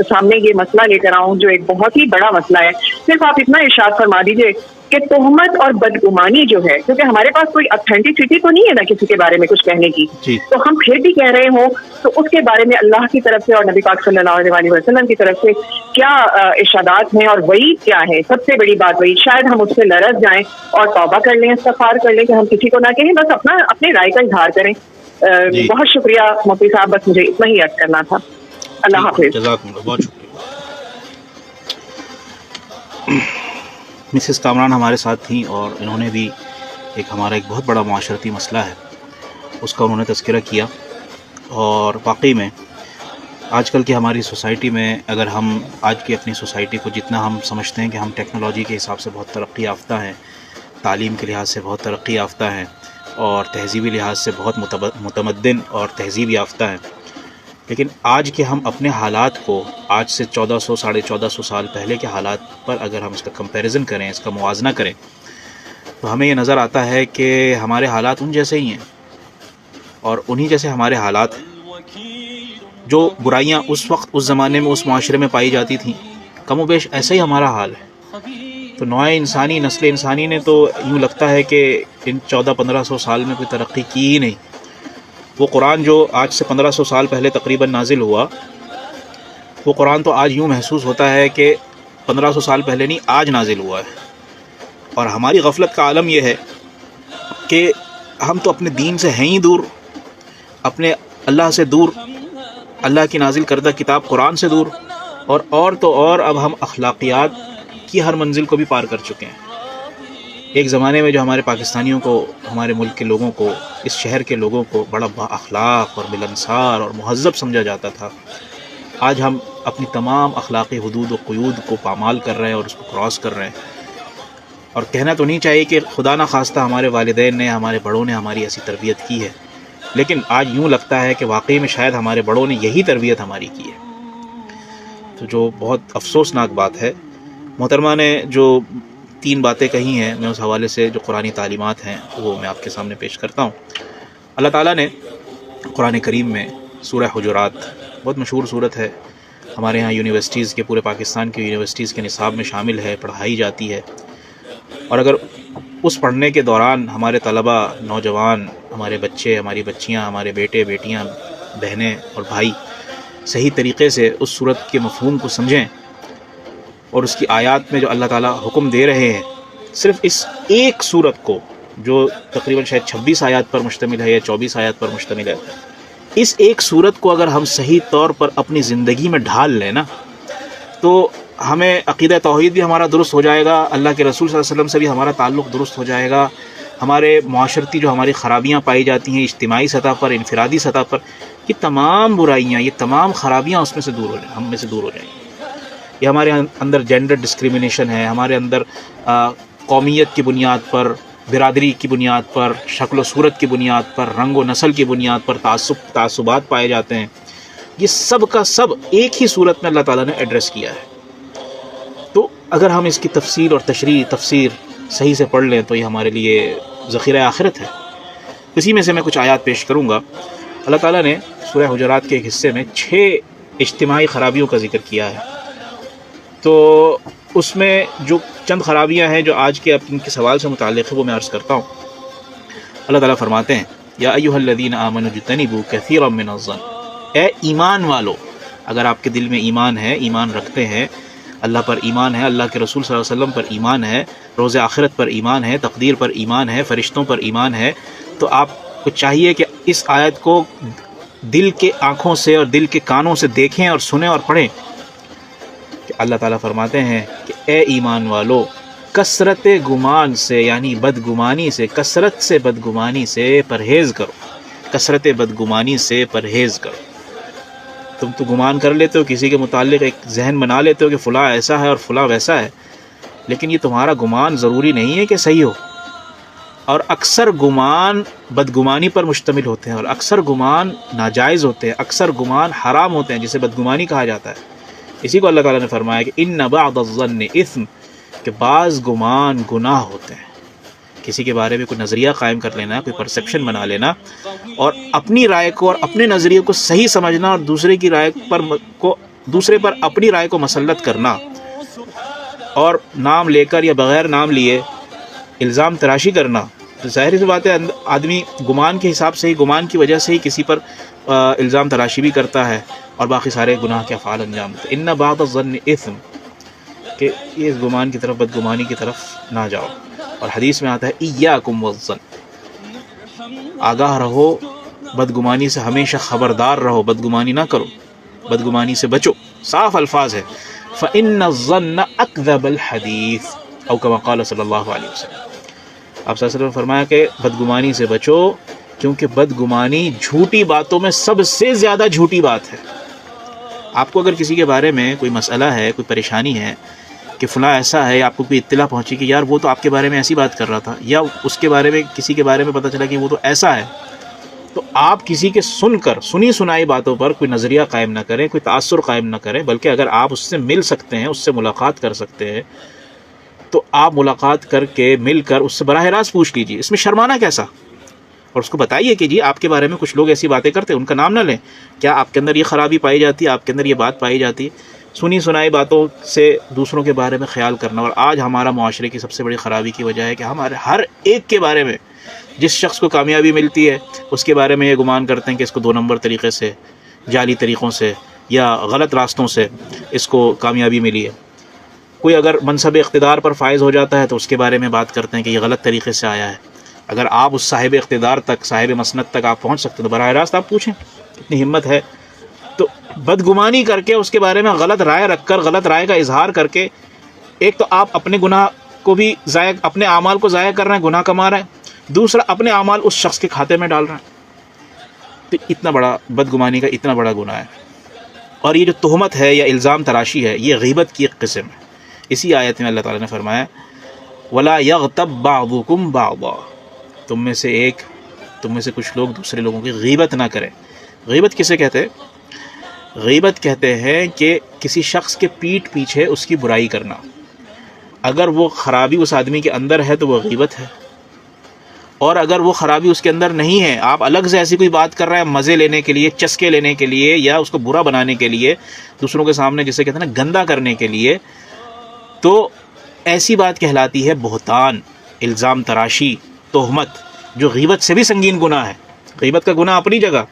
سامنے یہ مسئلہ لے کر آؤں جو ایک بہت ہی بڑا مسئلہ ہے، صرف آپ اتنا ارشاد فرما دیجیے کہ تہمت اور بدگمانی جو ہے، کیونکہ ہمارے پاس کوئی اتھینٹسٹی تو نہیں ہے نا کسی کے بارے میں کچھ کہنے کی، جی تو ہم پھر بھی کہہ رہے ہوں تو اس کے بارے میں اللہ کی طرف سے اور نبی پاک صلی اللہ علیہ وسلم کی طرف سے کیا ارشادات ہیں اور وعید کیا ہے؟ سب سے بڑی بات وہی، شاید ہم اس سے لرز جائیں اور توبہ کر لیں، استغفار کر لیں کہ ہم کسی کو نہ کہیں، بس اپنے رائے کا اظہار کریں۔ جی بہت شکریہ مفتی صاحب، بس مجھے اتنا ہی عرض کرنا تھا۔ اللہ حافظ۔ جزاکم اللہ، بہت شکریہ۔ مسز کامران ہمارے ساتھ تھیں اور انہوں نے بھی ہمارا ایک بہت بڑا معاشرتی مسئلہ ہے اس کا انہوں نے تذکرہ کیا، اور واقعی میں آج کل کی ہماری سوسائٹی میں اگر ہم آج کی اپنی سوسائٹی کو جتنا ہم سمجھتے ہیں کہ ہم ٹیکنالوجی کے حساب سے بہت ترقی یافتہ ہیں، تعلیم کے لحاظ سے بہت ترقی یافتہ ہیں، اور تہذیبی لحاظ سے بہت متمدن اور تہذیب یافتہ ہیں، لیکن آج کے ہم اپنے حالات کو آج سے 1400-1450 سال پہلے کے حالات پر اگر ہم اس کا کمپیریزن کریں، اس کا موازنہ کریں، تو ہمیں یہ نظر آتا ہے کہ ہمارے حالات ان جیسے ہی ہیں، اور انہی جیسے ہمارے حالات ہیں۔ جو برائیاں اس وقت اس زمانے میں اس معاشرے میں پائی جاتی تھیں، کم و بیش ایسا ہی ہمارا حال ہے۔ تو نوع انسانی، نسل انسانی نے تو یوں لگتا ہے کہ ان 1400-1500 سال میں کوئی ترقی کی ہی نہیں۔ وہ قرآن جو آج سے 1500 سال پہلے تقریباً نازل ہوا، وہ قرآن تو آج یوں محسوس ہوتا ہے کہ 1500 سال پہلے نہیں، آج نازل ہوا ہے۔ اور ہماری غفلت کا عالم یہ ہے کہ ہم تو اپنے دین سے ہیں ہی دور، اپنے اللہ سے دور، اللہ کی نازل کردہ کتاب قرآن سے دور، اور تو اور اب ہم اخلاقیات کی ہر منزل کو بھی پار کر چکے ہیں۔ ایک زمانے میں جو ہمارے پاکستانیوں کو، ہمارے ملک کے لوگوں کو، اس شہر کے لوگوں کو بڑا با اخلاق اور ملنسار اور مہذب سمجھا جاتا تھا، آج ہم اپنی تمام اخلاقی حدود و قیود کو پامال کر رہے ہیں اور اس کو کراس کر رہے ہیں۔ اور کہنا تو نہیں چاہیے کہ خدا نہ خواستہ ہمارے والدین نے، ہمارے بڑوں نے ہماری ایسی تربیت کی ہے، لیکن آج یوں لگتا ہے کہ واقعی میں شاید ہمارے بڑوں نے یہی تربیت ہماری کی ہے، تو جو بہت افسوسناک بات ہے۔ محترمہ نے جو 3 باتیں کہی ہیں، میں اس حوالے سے جو قرآنی تعلیمات ہیں وہ میں آپ کے سامنے پیش کرتا ہوں۔ اللہ تعالیٰ نے قرآن کریم میں سورہ حجرات، بہت مشہور سورت ہے، ہمارے ہاں یونیورسٹیز کے، پورے پاکستان کی یونیورسٹیز کے نصاب میں شامل ہے، پڑھائی جاتی ہے، اور اگر اس پڑھنے کے دوران ہمارے طلبہ، نوجوان، ہمارے بچے، ہماری بچیاں، ہمارے بیٹے بیٹیاں، بہنیں اور بھائی صحیح طریقے سے اس سورت کے مفہوم کو سمجھیں، اور اس کی آیات میں جو اللہ تعالیٰ حکم دے رہے ہیں، صرف اس ایک سورت کو جو تقریباً شاید 26 آیات پر مشتمل ہے یا 24 آیات پر مشتمل ہے، اس ایک سورت کو اگر ہم صحیح طور پر اپنی زندگی میں ڈھال لیں نا، تو ہمیں عقیدہ توحید بھی ہمارا درست ہو جائے گا، اللہ کے رسول صلی اللہ علیہ وسلم سے بھی ہمارا تعلق درست ہو جائے گا، ہمارے معاشرتی جو ہماری خرابیاں پائی جاتی ہیں اجتماعی سطح پر، انفرادی سطح پر، یہ تمام برائیاں، یہ تمام خرابیاں اس میں سے دور ہو جائیں، ہم میں سے دور ہو جائیں گی۔ یہ ہمارے اندر جینڈر ڈسکریمنیشن ہے، ہمارے اندر قومیت کی بنیاد پر، برادری کی بنیاد پر، شکل و صورت کی بنیاد پر، رنگ و نسل کی بنیاد پر تعصبات پائے جاتے ہیں، یہ سب کا سب ایک ہی صورت میں اللہ تعالیٰ نے ایڈریس کیا ہے۔ تو اگر ہم اس کی تفصیل اور تفسیر صحیح سے پڑھ لیں تو یہ ہمارے لیے ذخیرہ آخرت ہے۔ اسی میں سے میں کچھ آیات پیش کروں گا۔ اللہ تعالیٰ نے سورہ حجرات کے ایک حصے میں 6 اجتماعی خرابیوں کا ذکر کیا ہے، تو اس میں جو چند خرابیاں ہیں جو آج کے ان کے سوال سے متعلق ہے وہ میں عرض کرتا ہوں۔ اللہ تعالیٰ فرماتے ہیں، یا ایھا الذین آمنوا اجتنبوا کثیرا من الظن، اے ایمان والو، اگر آپ کے دل میں ایمان ہے، ایمان رکھتے ہیں، اللہ پر ایمان ہے، اللہ کے رسول صلی اللہ علیہ وسلم پر ایمان ہے، روز آخرت پر ایمان ہے، تقدیر پر ایمان ہے، فرشتوں پر ایمان ہے، تو آپ کو چاہیے کہ اس آیت کو دل کے آنکھوں سے اور دل کے کانوں سے دیکھیں اور سنیں اور پڑھیں کہ اللہ تعالیٰ فرماتے ہیں کہ اے ایمان والو، کثرت گمان سے یعنی بدگمانی سے، کثرت سے بدگمانی سے پرہیز کرو، کثرت بدگمانی سے پرہیز کرو۔ تم تو گمان کر لیتے ہو کسی کے متعلق، ایک ذہن بنا لیتے ہو کہ فلاں ایسا ہے اور فلاں ویسا ہے، لیکن یہ تمہارا گمان ضروری نہیں ہے کہ صحیح ہو، اور اکثر گمان بدگمانی پر مشتمل ہوتے ہیں، اور اکثر گمان ناجائز ہوتے ہیں، اکثر گمان حرام ہوتے ہیں، جسے بدگمانی کہا جاتا ہے۔ اسی کو اللہ تعالیٰ نے فرمایا کہ ان بعض الظن اثم، کہ بعض گمان گناہ ہوتے ہیں۔ کسی کے بارے میں کوئی نظریہ قائم کر لینا، کوئی پرسیپشن بنا لینا، اور اپنی رائے کو اور اپنے نظریے کو صحیح سمجھنا، اور دوسرے کی رائے پر اپنی رائے کو مسلط کرنا، اور نام لے کر یا بغیر نام لیے الزام تراشی کرنا، تو ظاہر سی بات ہے آدمی گمان کے حساب سے ہی، گمان کی وجہ سے ہی کسی پر الزام تراشی بھی کرتا ہے، اور باقی سارے گناہ کے افعال انجام دیتے۔ ان بعض الظن اثم، کہ یہ گمان کی طرف، بدگمانی کی طرف نہ جاؤ۔ اور حدیث میں آتا ہے ایاکم والظن، آگاہ رہو بدگمانی سے، ہمیشہ خبردار رہو، بدگمانی نہ کرو، بدگمانی سے بچو۔ صاف الفاظ ہے فإن الظن اکذب الحدیث، او کما قال صلی اللہ علیہ وسلم۔ آپ صلی اللہ علیہ وسلم نے فرمایا کہ بدگمانی سے بچو، کیونکہ بدگمانی جھوٹی باتوں میں سب سے زیادہ جھوٹی بات ہے۔ آپ کو اگر کسی کے بارے میں کوئی مسئلہ ہے، کوئی پریشانی ہے کہ فلاں ایسا ہے، آپ کو کوئی اطلاع پہنچی کہ یار وہ تو آپ کے بارے میں ایسی بات کر رہا تھا، یا اس کے بارے میں کسی کے بارے میں پتہ چلا کہ وہ تو ایسا ہے، تو آپ کسی کے سنی سنائی باتوں پر کوئی نظریہ قائم نہ کریں، کوئی تاثر قائم نہ کریں، بلکہ اگر آپ اس سے مل سکتے ہیں، اس سے ملاقات کر سکتے ہیں، تو آپ ملاقات کر کے مل کر اس سے براہ راست پوچھ لیجیے۔ اس میں شرمانا کیسا؟ اور اس کو بتائیے کہ جی آپ کے بارے میں کچھ لوگ ایسی باتیں کرتے ہیں، ان کا نام نہ لیں، کیا آپ کے اندر یہ خرابی پائی جاتی ہے، آپ کے اندر یہ بات پائی جاتی ہے؟ سنی سنائی باتوں سے دوسروں کے بارے میں خیال کرنا، اور آج ہمارا معاشرے کی سب سے بڑی خرابی کی وجہ ہے کہ ہمارے ہر ایک کے بارے میں، جس شخص کو کامیابی ملتی ہے اس کے بارے میں یہ گمان کرتے ہیں کہ اس کو 2 نمبر طریقے سے، جعلی طریقوں سے یا غلط راستوں سے اس کو کامیابی ملی ہے۔ کوئی اگر منصب اقتدار پر فائز ہو جاتا ہے تو اس کے بارے میں بات کرتے ہیں کہ یہ غلط طریقے سے آیا ہے۔ اگر آپ اس صاحب اقتدار تک، صاحب مسند تک آپ پہنچ سکتے ہیں تو براہ راست آپ پوچھیں، اتنی ہمت ہے تو بدگمانی کر کے اس کے بارے میں غلط رائے رکھ کر، غلط رائے کا اظہار کر کے، ایک تو آپ اپنے گناہ کو بھی ضائع، اپنے اعمال کو ضائع کر رہے ہیں، گناہ کما رہے ہیں، دوسرا اپنے اعمال اس شخص کے کھاتے میں ڈال رہے ہیں۔ تو اتنا بڑا بدگمانی کا اتنا بڑا گناہ ہے۔ اور یہ جو تہمت ہے یا الزام تراشی ہے، یہ غیبت کی ایک قسم ہے۔ اسی آیت میں اللہ تعالیٰ نے فرمایا وَلَا يَغْتَبْ بَعْضُكُمْ بَعْضًا، تم میں سے کچھ لوگ دوسرے لوگوں کی غیبت نہ کریں۔ غیبت کسے کہتے ہیں؟ غیبت کہتے ہیں کہ کسی شخص کے پیٹھ پیچھے اس کی برائی کرنا۔ اگر وہ خرابی اس آدمی کے اندر ہے تو وہ غیبت ہے، اور اگر وہ خرابی اس کے اندر نہیں ہے، آپ الگ سے ایسی کوئی بات کر رہے ہیں مزے لینے کے لیے، چسکے لینے کے لیے، یا اس کو برا بنانے کے لیے، دوسروں کے سامنے جسے کہتے ہیں نا گندا کرنے کے لیے، تو ایسی بات کہلاتی ہے بہتان، الزام تراشی، تہمت، جو غیبت سے بھی سنگین گناہ ہے۔ غیبت کا گناہ اپنی جگہ،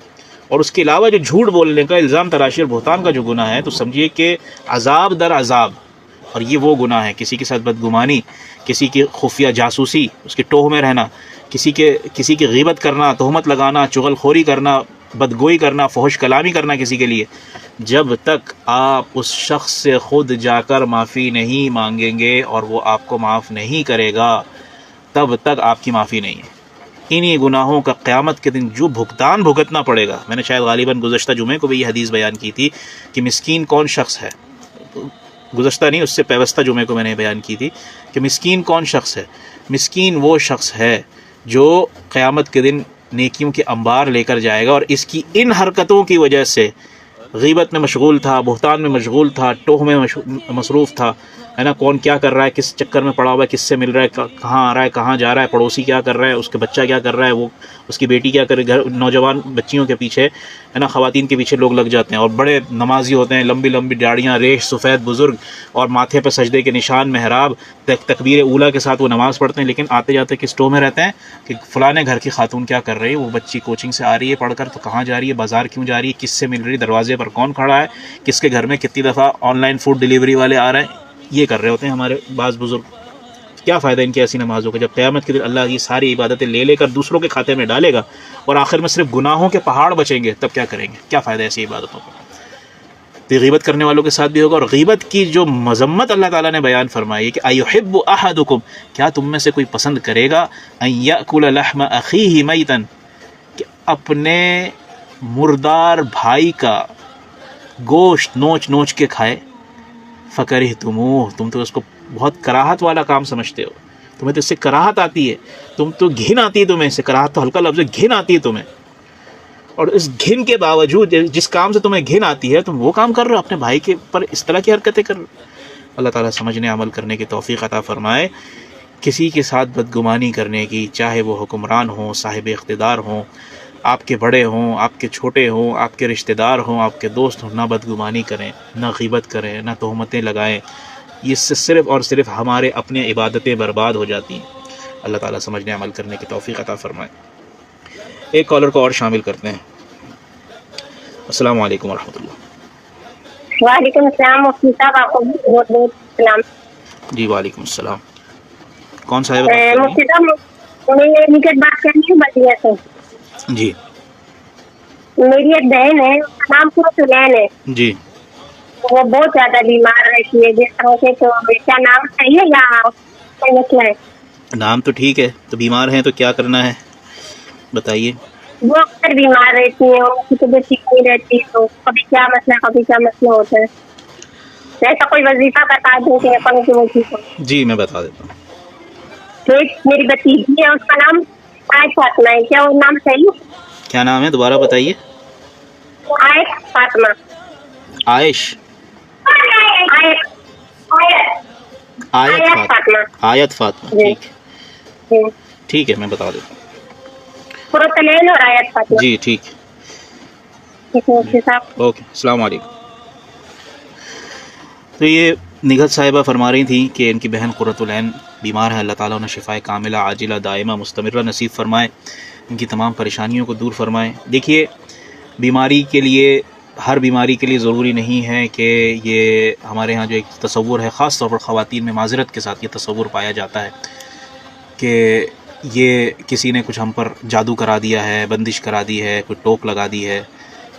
اور اس کے علاوہ جو جھوٹ بولنے کا، الزام تراشی اور بہتان کا جو گناہ ہے، تو سمجھیے کہ عذاب در عذاب۔ اور یہ وہ گناہ ہے، کسی کے ساتھ بدگمانی، کسی کی خفیہ جاسوسی، اس کے ٹوہ میں رہنا، کسی کی غیبت کرنا، تہمت لگانا، چغل خوری کرنا، بدگوئی کرنا، فحش کلامی کرنا کسی کے لیے، جب تک آپ اس شخص سے خود جا کر معافی نہیں مانگیں گے اور وہ آپ کو معاف نہیں کرے گا، تب تک آپ کی معافی نہیں ہے۔ انہی گناہوں کا قیامت کے دن جو بھگتان بھگتنا پڑے گا، میں نے شاید غالباً گزشتہ جمعے کو بھی یہ حدیث بیان کی تھی کہ مسکین کون شخص ہے، گزشتہ نہیں، اس سے پیوستہ جمعے کو میں نے بیان کی تھی کہ مسکین کون شخص ہے۔ مسکین وہ شخص ہے جو قیامت کے دن نیکیوں کے انبار لے کر جائے گا، اور اس کی ان حرکتوں کی وجہ سے غیبت میں مشغول تھا، بہتان میں مشغول تھا، ٹوہ میں مصروف تھا، ہے نا، کون کیا کر رہا ہے، کس چکر میں پڑا ہوا ہے، کس سے مل رہا ہے، کہاں آ رہا ہے، کہاں جا رہا ہے، پڑوسی کیا کر رہا ہے، اس کے بچہ کیا کر رہا ہے، وہ اس کی بیٹی کیا کر رہی ہے، گھر نوجوان بچیوں کے پیچھے، ہے نا، خواتین کے پیچھے لوگ لگ جاتے ہیں، اور بڑے نمازی ہوتے ہیں، لمبی لمبی داڑیاں، ریش سفید بزرگ، اور ماتھے پہ سجدے کے نشان، محراب، تکبیر اولیٰ کے ساتھ وہ نماز پڑھتے ہیں، لیکن آتے جاتے کس ٹو میں رہتے ہیں کہ فلاں گھر کی خاتون کیا کر رہی ہے، وہ بچی کوچنگ سے آ رہی ہے پڑھ کر تو کہاں جا رہی ہے، بازار کیوں جا رہی ہے، کس سے مل رہی ہے، دروازے پر کون کھڑا ہے، کس کے گھر میں کتنی دفعہ آن لائن فوڈ ڈیلیوری والے آ رہے ہیں، یہ کر رہے ہوتے ہیں ہمارے بعض بزرگ۔ کیا فائدہ ان کی ایسی نمازوں کا جب قیامت کے دن اللہ یہ ساری عبادتیں لے کر دوسروں کے کھاتے میں ڈالے گا اور آخر میں صرف گناہوں کے پہاڑ بچیں گے، تب کیا کریں گے؟ کیا فائدہ ایسی عبادتوں کا؟ تو غیبت کرنے والوں کے ساتھ بھی ہوگا. اور غیبت کی جو مذمت اللہ تعالیٰ نے بیان فرمائی ہے کہ ایحب احدکم، کیا تم میں سے کوئی پسند کرے گا ان یاکل لحم اخیہ میتا، کہ اپنے مردار بھائی کا گوشت نوچ نوچ کے کھائے. فکرہتموہ، تم تو اس کو بہت کراہت والا کام سمجھتے ہو، تمہیں تو اس سے کراہت آتی ہے، تم تو گھن آتی ہے تمہیں اس سے. کراہت تو ہلکا لفظ ہے، گھن آتی ہے تمہیں. اور اس گھن کے باوجود جس کام سے تمہیں گھن آتی ہے تم وہ کام کر رہے ہو، اپنے بھائی کے پر اس طرح کی حرکتیں کر رہے ہو. اللہ تعالیٰ سمجھنے عمل کرنے کی توفیق عطا فرمائے. کسی کے ساتھ بدگمانی کرنے کی، چاہے وہ حکمران ہوں، صاحب اقتدار ہوں، آپ کے بڑے ہوں، آپ کے چھوٹے ہوں، آپ کے رشتہ دار ہوں، آپ کے دوست ہوں، نہ بدگمانی کریں، نہ غیبت کریں، نہ تہمتیں لگائیں. اس سے صرف اور صرف ہمارے اپنے عبادتیں برباد ہو جاتی ہیں. اللہ تعالیٰ سمجھنے عمل کرنے کی توفیق عطا فرمائے. ایک کالر کو اور شامل کرتے ہیں. السلام علیکم ورحمۃ اللہ. وعلیکم السلام مفتی صاحب، آپ کو بہت بہت سلام. جی وعلیکم السلام. کون صاحب بات کر رہی مفتی صاحب میں نکٹ بات کرنی ہے بلدیہ سے. ہیں؟ جی میری ایک بہن ہے، اس کا نام قرۃ ہے. جی وہ بہت زیادہ بیمار رہتی ہے جس طرح سے. تو کیا نام صحیح ہے یا کوئی مسئلہ ہے؟ نام تو ٹھیک ہے، تو بیمار ہیں تو کیا کرنا ہے بتائیے. وہ اکثر بیمار رہتی ہیں، ان کی طبیعت ٹھیک نہیں رہتی، تو کبھی کیا مسئلہ کبھی کیا مسئلہ ہوتا ہے. ایسا کوئی وظیفہ بتا دیں کہ اپن کی وہ ٹھیک ہو. جی میں بتا دیتا ہوں. ایک میری بتیجی ہے، اس کا نام عائد فاطمہ ہے. کیا وہ نام صحیح ہے؟ کیا نام ہے دوبارہ بتائیے. عائد فاطمہ. عائش، آیت فاطمہ. آیت فاطمہ. جی. ٹھیک ٹھیک ہے میں بتا دیتا ہوں. قرۃ العین اور آیت فاطمہ. جی ٹھیک ہے. ٹھیک ہے مفتی صاحب. اوکے السلام علیکم. تو یہ نگہت صاحبہ فرما رہی تھیں کہ ان کی بہن قرۃ العین بیمار ہے. اللہ تعالیٰ انہیں شفائے کاملہ عاجلہ دائمہ مستمرہ نصیب فرمائے، ان کی تمام پریشانیوں کو دور فرمائے. دیکھیے بیماری کے لیے، ہر بیماری کے لیے ضروری نہیں ہے کہ یہ ہمارے ہاں جو ایک تصور ہے خاص طور پر خواتین میں معذرت کے ساتھ یہ تصور پایا جاتا ہے کہ یہ کسی نے کچھ ہم پر جادو کرا دیا ہے، بندش کرا دی ہے، کوئی ٹوک لگا دی ہے.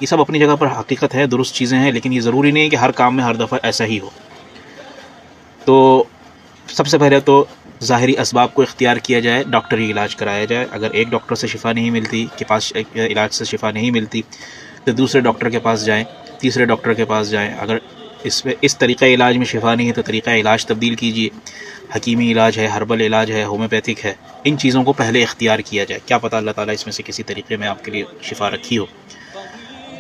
یہ سب اپنی جگہ پر حقیقت ہے، درست چیزیں ہیں، لیکن یہ ضروری نہیں ہے کہ ہر کام میں ہر دفعہ ایسا ہی ہو. تو سب سے پہلے تو ظاہری اسباب کو اختیار کیا جائے، ڈاکٹری علاج کرایا جائے. اگر ایک ڈاکٹر سے شفا نہیں ملتی، کے پاس علاج سے شفا نہیں ملتی، تو دوسرے ڈاکٹر کے پاس جائیں، تیسرے ڈاکٹر کے پاس جائیں. اگر اس طریقہ علاج میں شفا نہیں ہے تو طریقہ علاج تبدیل کیجیے. حکیمی علاج ہے، ہربل علاج ہے، ہومیوپیتھک ہے. ان چیزوں کو پہلے اختیار کیا جائے. کیا پتہ اللہ تعالیٰ اس میں سے کسی طریقے میں آپ کے لیے شفا رکھی ہو.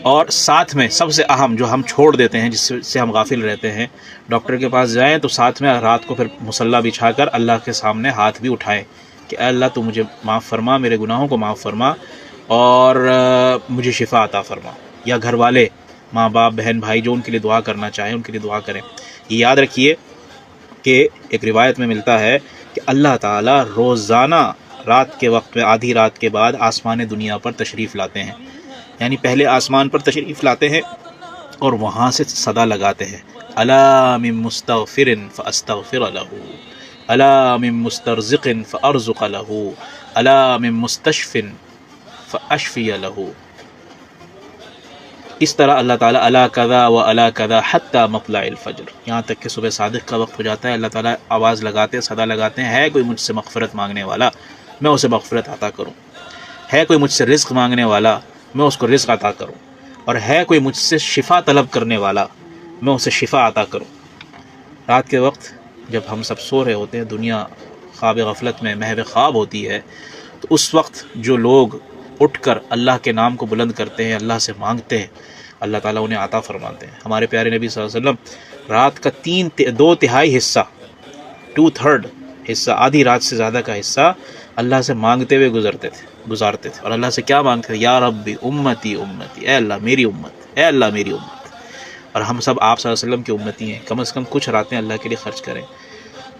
اور ساتھ میں سب سے اہم جو ہم چھوڑ دیتے ہیں، جس سے ہم غافل رہتے ہیں، ڈاکٹر کے پاس جائیں تو ساتھ میں رات کو پھر مصلی بچھا کر اللہ کے سامنے ہاتھ بھی اٹھائیں کہ اے اللہ تو مجھے معاف فرما، میرے گناہوں کو معاف فرما اور مجھے شفا عطا فرما. یا گھر والے، ماں باپ، بہن بھائی جو ان کے لیے دعا کرنا چاہیں ان کے لیے دعا کریں. یہ یاد رکھیے کہ ایک روایت میں ملتا ہے کہ اللہ تعالیٰ روزانہ رات کے وقت میں آدھی رات کے بعد آسمان دنیا پر تشریف لاتے ہیں. یعنی پہلے آسمان پر تشریف لاتے ہیں اور وہاں سے صدا لگاتے ہیں، الا من مستغفر فاستغفر له، الا من مسترزق فارزق له، الا من مستشف فاشفی له. اس طرح اللہ تعالیٰ الا کذا و الا کذا حتی مطلع الفجر، یہاں تک کہ صبح صادق کا وقت ہو جاتا ہے اللہ تعالیٰ آواز لگاتے، صدا لگاتے ہیں، ہے کوئی مجھ سے مغفرت مانگنے والا میں اسے مغفرت عطا کروں، ہے کوئی مجھ سے رزق مانگنے والا میں اس کو رزق عطا کروں، اور ہے کوئی مجھ سے شفا طلب کرنے والا میں اسے شفا عطا کروں. رات کے وقت جب ہم سب سو رہے ہوتے ہیں، دنیا خواب غفلت میں محو خواب ہوتی ہے، تو اس وقت جو لوگ اٹھ کر اللہ کے نام کو بلند کرتے ہیں، اللہ سے مانگتے ہیں، اللہ تعالیٰ انہیں عطا فرماتے ہیں. ہمارے پیارے نبی صلی اللہ علیہ وسلم رات کا 2/3 حصہ، 2/3 حصہ، آدھی رات سے زیادہ کا حصہ اللہ سے مانگتے ہوئے گزارتے تھے. اور اللہ سے کیا مانگتے تھے؟ یا ربی امتی امتی، اے اللہ میری امت، اے اللہ میری امت. اور ہم سب آپ صلی اللہ علیہ وسلم کی امتی ہیں، کم از کم کچھ راتیں اللہ کے لیے خرچ کریں.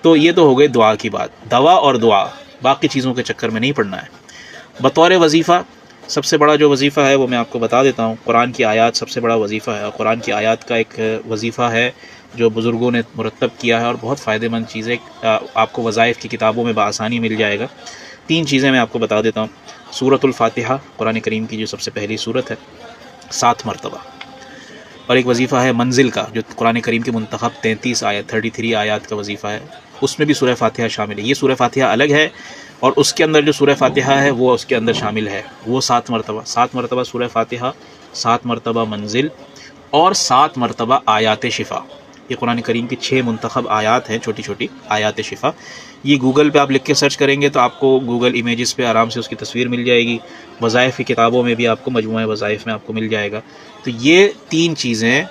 تو یہ تو ہو گئی دعا کی بات. دوا اور دعا، باقی چیزوں کے چکر میں نہیں پڑنا ہے. بطور وظیفہ سب سے بڑا جو وظیفہ ہے وہ میں آپ کو بتا دیتا ہوں. قرآن کی آیات سب سے بڑا وظیفہ ہے، اور قرآن کی آیات کا ایک وظیفہ ہے جو بزرگوں نے مرتب کیا ہے اور بہت فائدہ مند چیز ہے. آپ کو وظائف کی کتابوں میں بآسانی مل جائے گا. 3 چیزیں میں آپ کو بتا دیتا ہوں. سورۃ الفاتحہ قرآن کریم کی جو سب سے پہلی سورت ہے 7 مرتبہ، اور ایک وظیفہ ہے منزل کا جو قرآن کریم کے منتخب 33 آیات کا وظیفہ ہے، اس میں بھی سورہ فاتحہ شامل ہے. یہ سورہ فاتحہ الگ ہے، اور اس کے اندر جو سورہ فاتحہ ہے وہ اس کے اندر شامل ہے، وہ 7 مرتبہ سورہ فاتحہ، 7 مرتبہ منزل، اور 7 مرتبہ آیات شفا. یہ قرآن کریم کی 6 منتخب آیات ہیں، چھوٹی چھوٹی آیات شفا. یہ گوگل پہ آپ لکھ کے سرچ کریں گے تو آپ کو گوگل امیجز پہ آرام سے اس کی تصویر مل جائے گی. وظائف کی کتابوں میں بھی آپ کو مجموعہ وظائف میں آپ کو مل جائے گا. تو یہ 3 چیزیں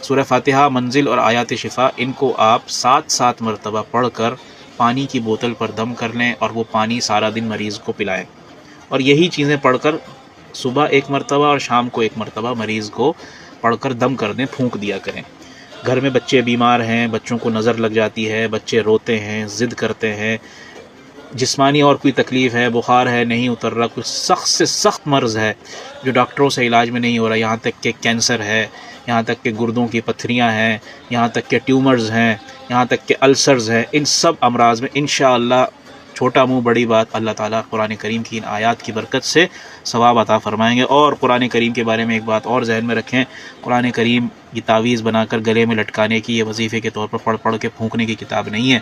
سورہ فاتحہ، منزل اور آیات شفا، ان کو آپ 7 مرتبہ پڑھ کر پانی کی بوتل پر دم کر لیں، اور وہ پانی سارا دن مریض کو پلائیں. اور یہی چیزیں پڑھ کر صبح 1 مرتبہ اور شام کو 1 مرتبہ مریض کو پڑھ کر دم کر دیں، پھونک دیا کریں. گھر میں بچے بیمار ہیں، بچوں کو نظر لگ جاتی ہے، بچے روتے ہیں، ضد کرتے ہیں، جسمانی اور کوئی تکلیف ہے، بخار ہے نہیں اتر رہا، کوئی سخت سے سخت مرض ہے جو ڈاکٹروں سے علاج میں نہیں ہو رہا، یہاں تک کہ کینسر ہے، یہاں تک کہ گردوں کی پتھریاں ہیں، یہاں تک کہ ٹیومرز ہیں، یہاں تک کہ السرز ہیں، ان سب امراض میں انشاءاللہ چھوٹا منہ بڑی بات اللہ تعالیٰ قرآن کریم کی ان آیات کی برکت سے ثواب عطا فرمائیں گے. اور قرآن کریم کے بارے میں ایک بات اور ذہن میں رکھیں، قرآن کریم یہ تعویذ بنا کر گلے میں لٹکانے کی، یہ وظیفے کے طور پر پڑھ کے پھونکنے کی کتاب نہیں ہے.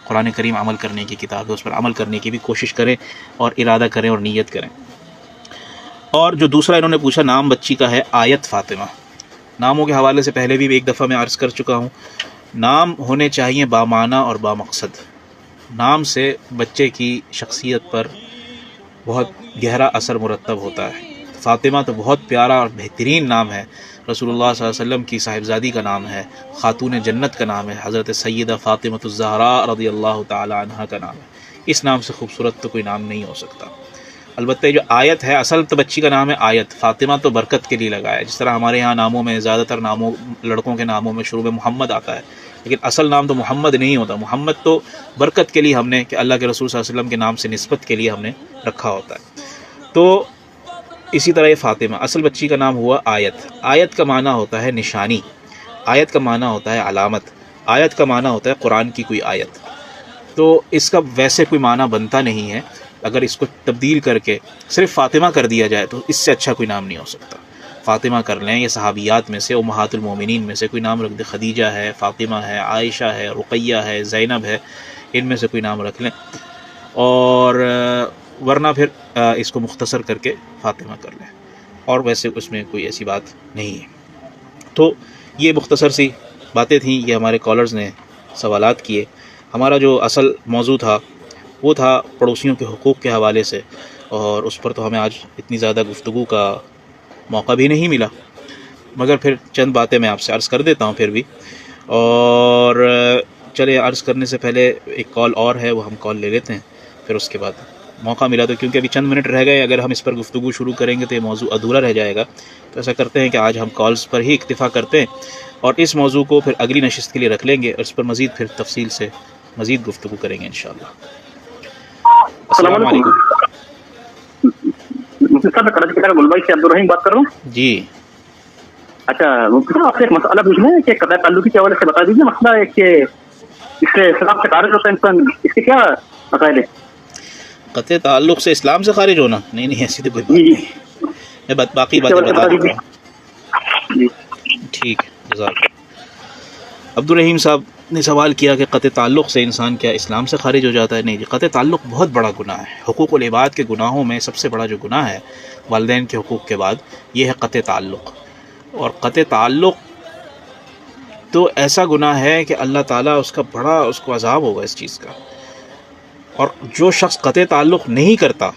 قرآن کریم عمل کرنے کی کتاب ہے، اس پر عمل کرنے کی بھی کوشش کریں اور ارادہ کریں اور نیت کریں. اور جو دوسرا انہوں نے پوچھا نام بچی کا ہے آیت فاطمہ. ناموں کے حوالے سے پہلے بھی ایک دفعہ میں عرض کر چکا ہوں، نام ہونے چاہیے بامعنی اور بامقصد. نام سے بچے کی شخصیت پر بہت گہرا اثر مرتب ہوتا ہے. فاطمہ تو بہت پیارا اور بہترین نام ہے، رسول اللہ صلی اللہ علیہ وسلم کی صاحبزادی کا نام ہے، خاتون جنت کا نام ہے، حضرت سیدہ فاطمہ الزہراء رضی اللہ تعالی عنہا کا نام ہے. اس نام سے خوبصورت تو کوئی نام نہیں ہو سکتا. البتہ جو آیت ہے، اصل تو بچی کا نام ہے آیت. فاطمہ تو برکت کے لیے لگا ہے، جس طرح ہمارے ہاں ناموں میں زیادہ تر ناموں لڑکوں کے ناموں میں شروع میں محمد آتا ہے، لیکن اصل نام تو محمد نہیں ہوتا. محمد تو برکت کے لیے ہم نے، کہ اللہ کے رسول صلی اللہ علیہ وسلم کے نام سے نسبت کے لیے ہم نے رکھا ہوتا ہے. تو اسی طرح یہ فاطمہ اصل بچی کا نام ہوا آیت. آیت کا معنی ہوتا ہے نشانی، آیت کا معنی ہوتا ہے علامت، آیت کا معنی ہوتا ہے قرآن کی کوئی آیت. تو اس کا ویسے کوئی معنی بنتا نہیں ہے. اگر اس کو تبدیل کر کے صرف فاطمہ کر دیا جائے تو اس سے اچھا کوئی نام نہیں ہو سکتا. فاطمہ کر لیں، یہ صحابیات میں سے امہات المومنین میں سے کوئی نام رکھ دیں، خدیجہ ہے، فاطمہ ہے، عائشہ ہے، رقیہ ہے، زینب ہے، ان میں سے کوئی نام رکھ لیں. اور ورنہ پھر اس کو مختصر کر کے فاطمہ کر لیں، اور ویسے اس میں کوئی ایسی بات نہیں ہے. تو یہ مختصر سی باتیں تھیں، یہ ہمارے کالرز نے سوالات کیے. ہمارا جو اصل موضوع تھا وہ تھا پڑوسیوں کے حقوق کے حوالے سے، اور اس پر تو ہمیں آج اتنی زیادہ گفتگو کا موقع بھی نہیں ملا، مگر پھر چند باتیں میں آپ سے عرض کر دیتا ہوں پھر بھی. اور چلے عرض کرنے سے پہلے ایک کال اور ہے، وہ ہم کال لے لیتے ہیں، پھر اس کے بعد موقع ملا تو، کیونکہ ابھی چند منٹ رہ گئے، اگر ہم اس پر گفتگو شروع کریں گے تو یہ موضوع ادھورا رہ جائے گا. تو ایسا کرتے ہیں کہ آج ہم کالز پر ہی اکتفا کرتے ہیں، اور اس موضوع کو پھر اگلی نشست کے لیے رکھ لیں گے، اور اس پر مزید پھر تفصیل سے مزید گفتگو کریں گے انشاءاللہ. السلام علیکم. مفتی صاحب، میں کراچی سے گلبائی سے عبدالرحیم بات کر رہا ہوں. جی اچھا مفتی صاحب، آپ سے ایک مسئلہ پوچھنا ہے کہ قضاء تعلقی کے حوالے سے بتا دیجیے. مسئلہ ہے کہ اس سے اسلام سے خارج ہوتا ہے انسان، اس کے کیا مسائل ہیں؟ قطع تعلق سے اسلام سے خارج ہونا؟ نہیں ایسی تو کوئی بات نہیں، میں باقی باتیں بتا دیتا ہوں. ٹھیک ہے، جزاک. عبدالرحیم صاحب نے سوال کیا کہ قطع تعلق سے انسان کیا اسلام سے خارج ہو جاتا ہے؟ نہیں جی، قطع تعلق بہت بڑا گناہ ہے. حقوق العباد کے گناہوں میں سب سے بڑا جو گناہ ہے والدین کے حقوق کے بعد، یہ ہے قطع تعلق. اور قطع تعلق تو ایسا گناہ ہے کہ اللہ تعالیٰ اس کو عذاب ہوگا اس چیز کا. اور جو شخص قطع تعلق نہیں کرتا،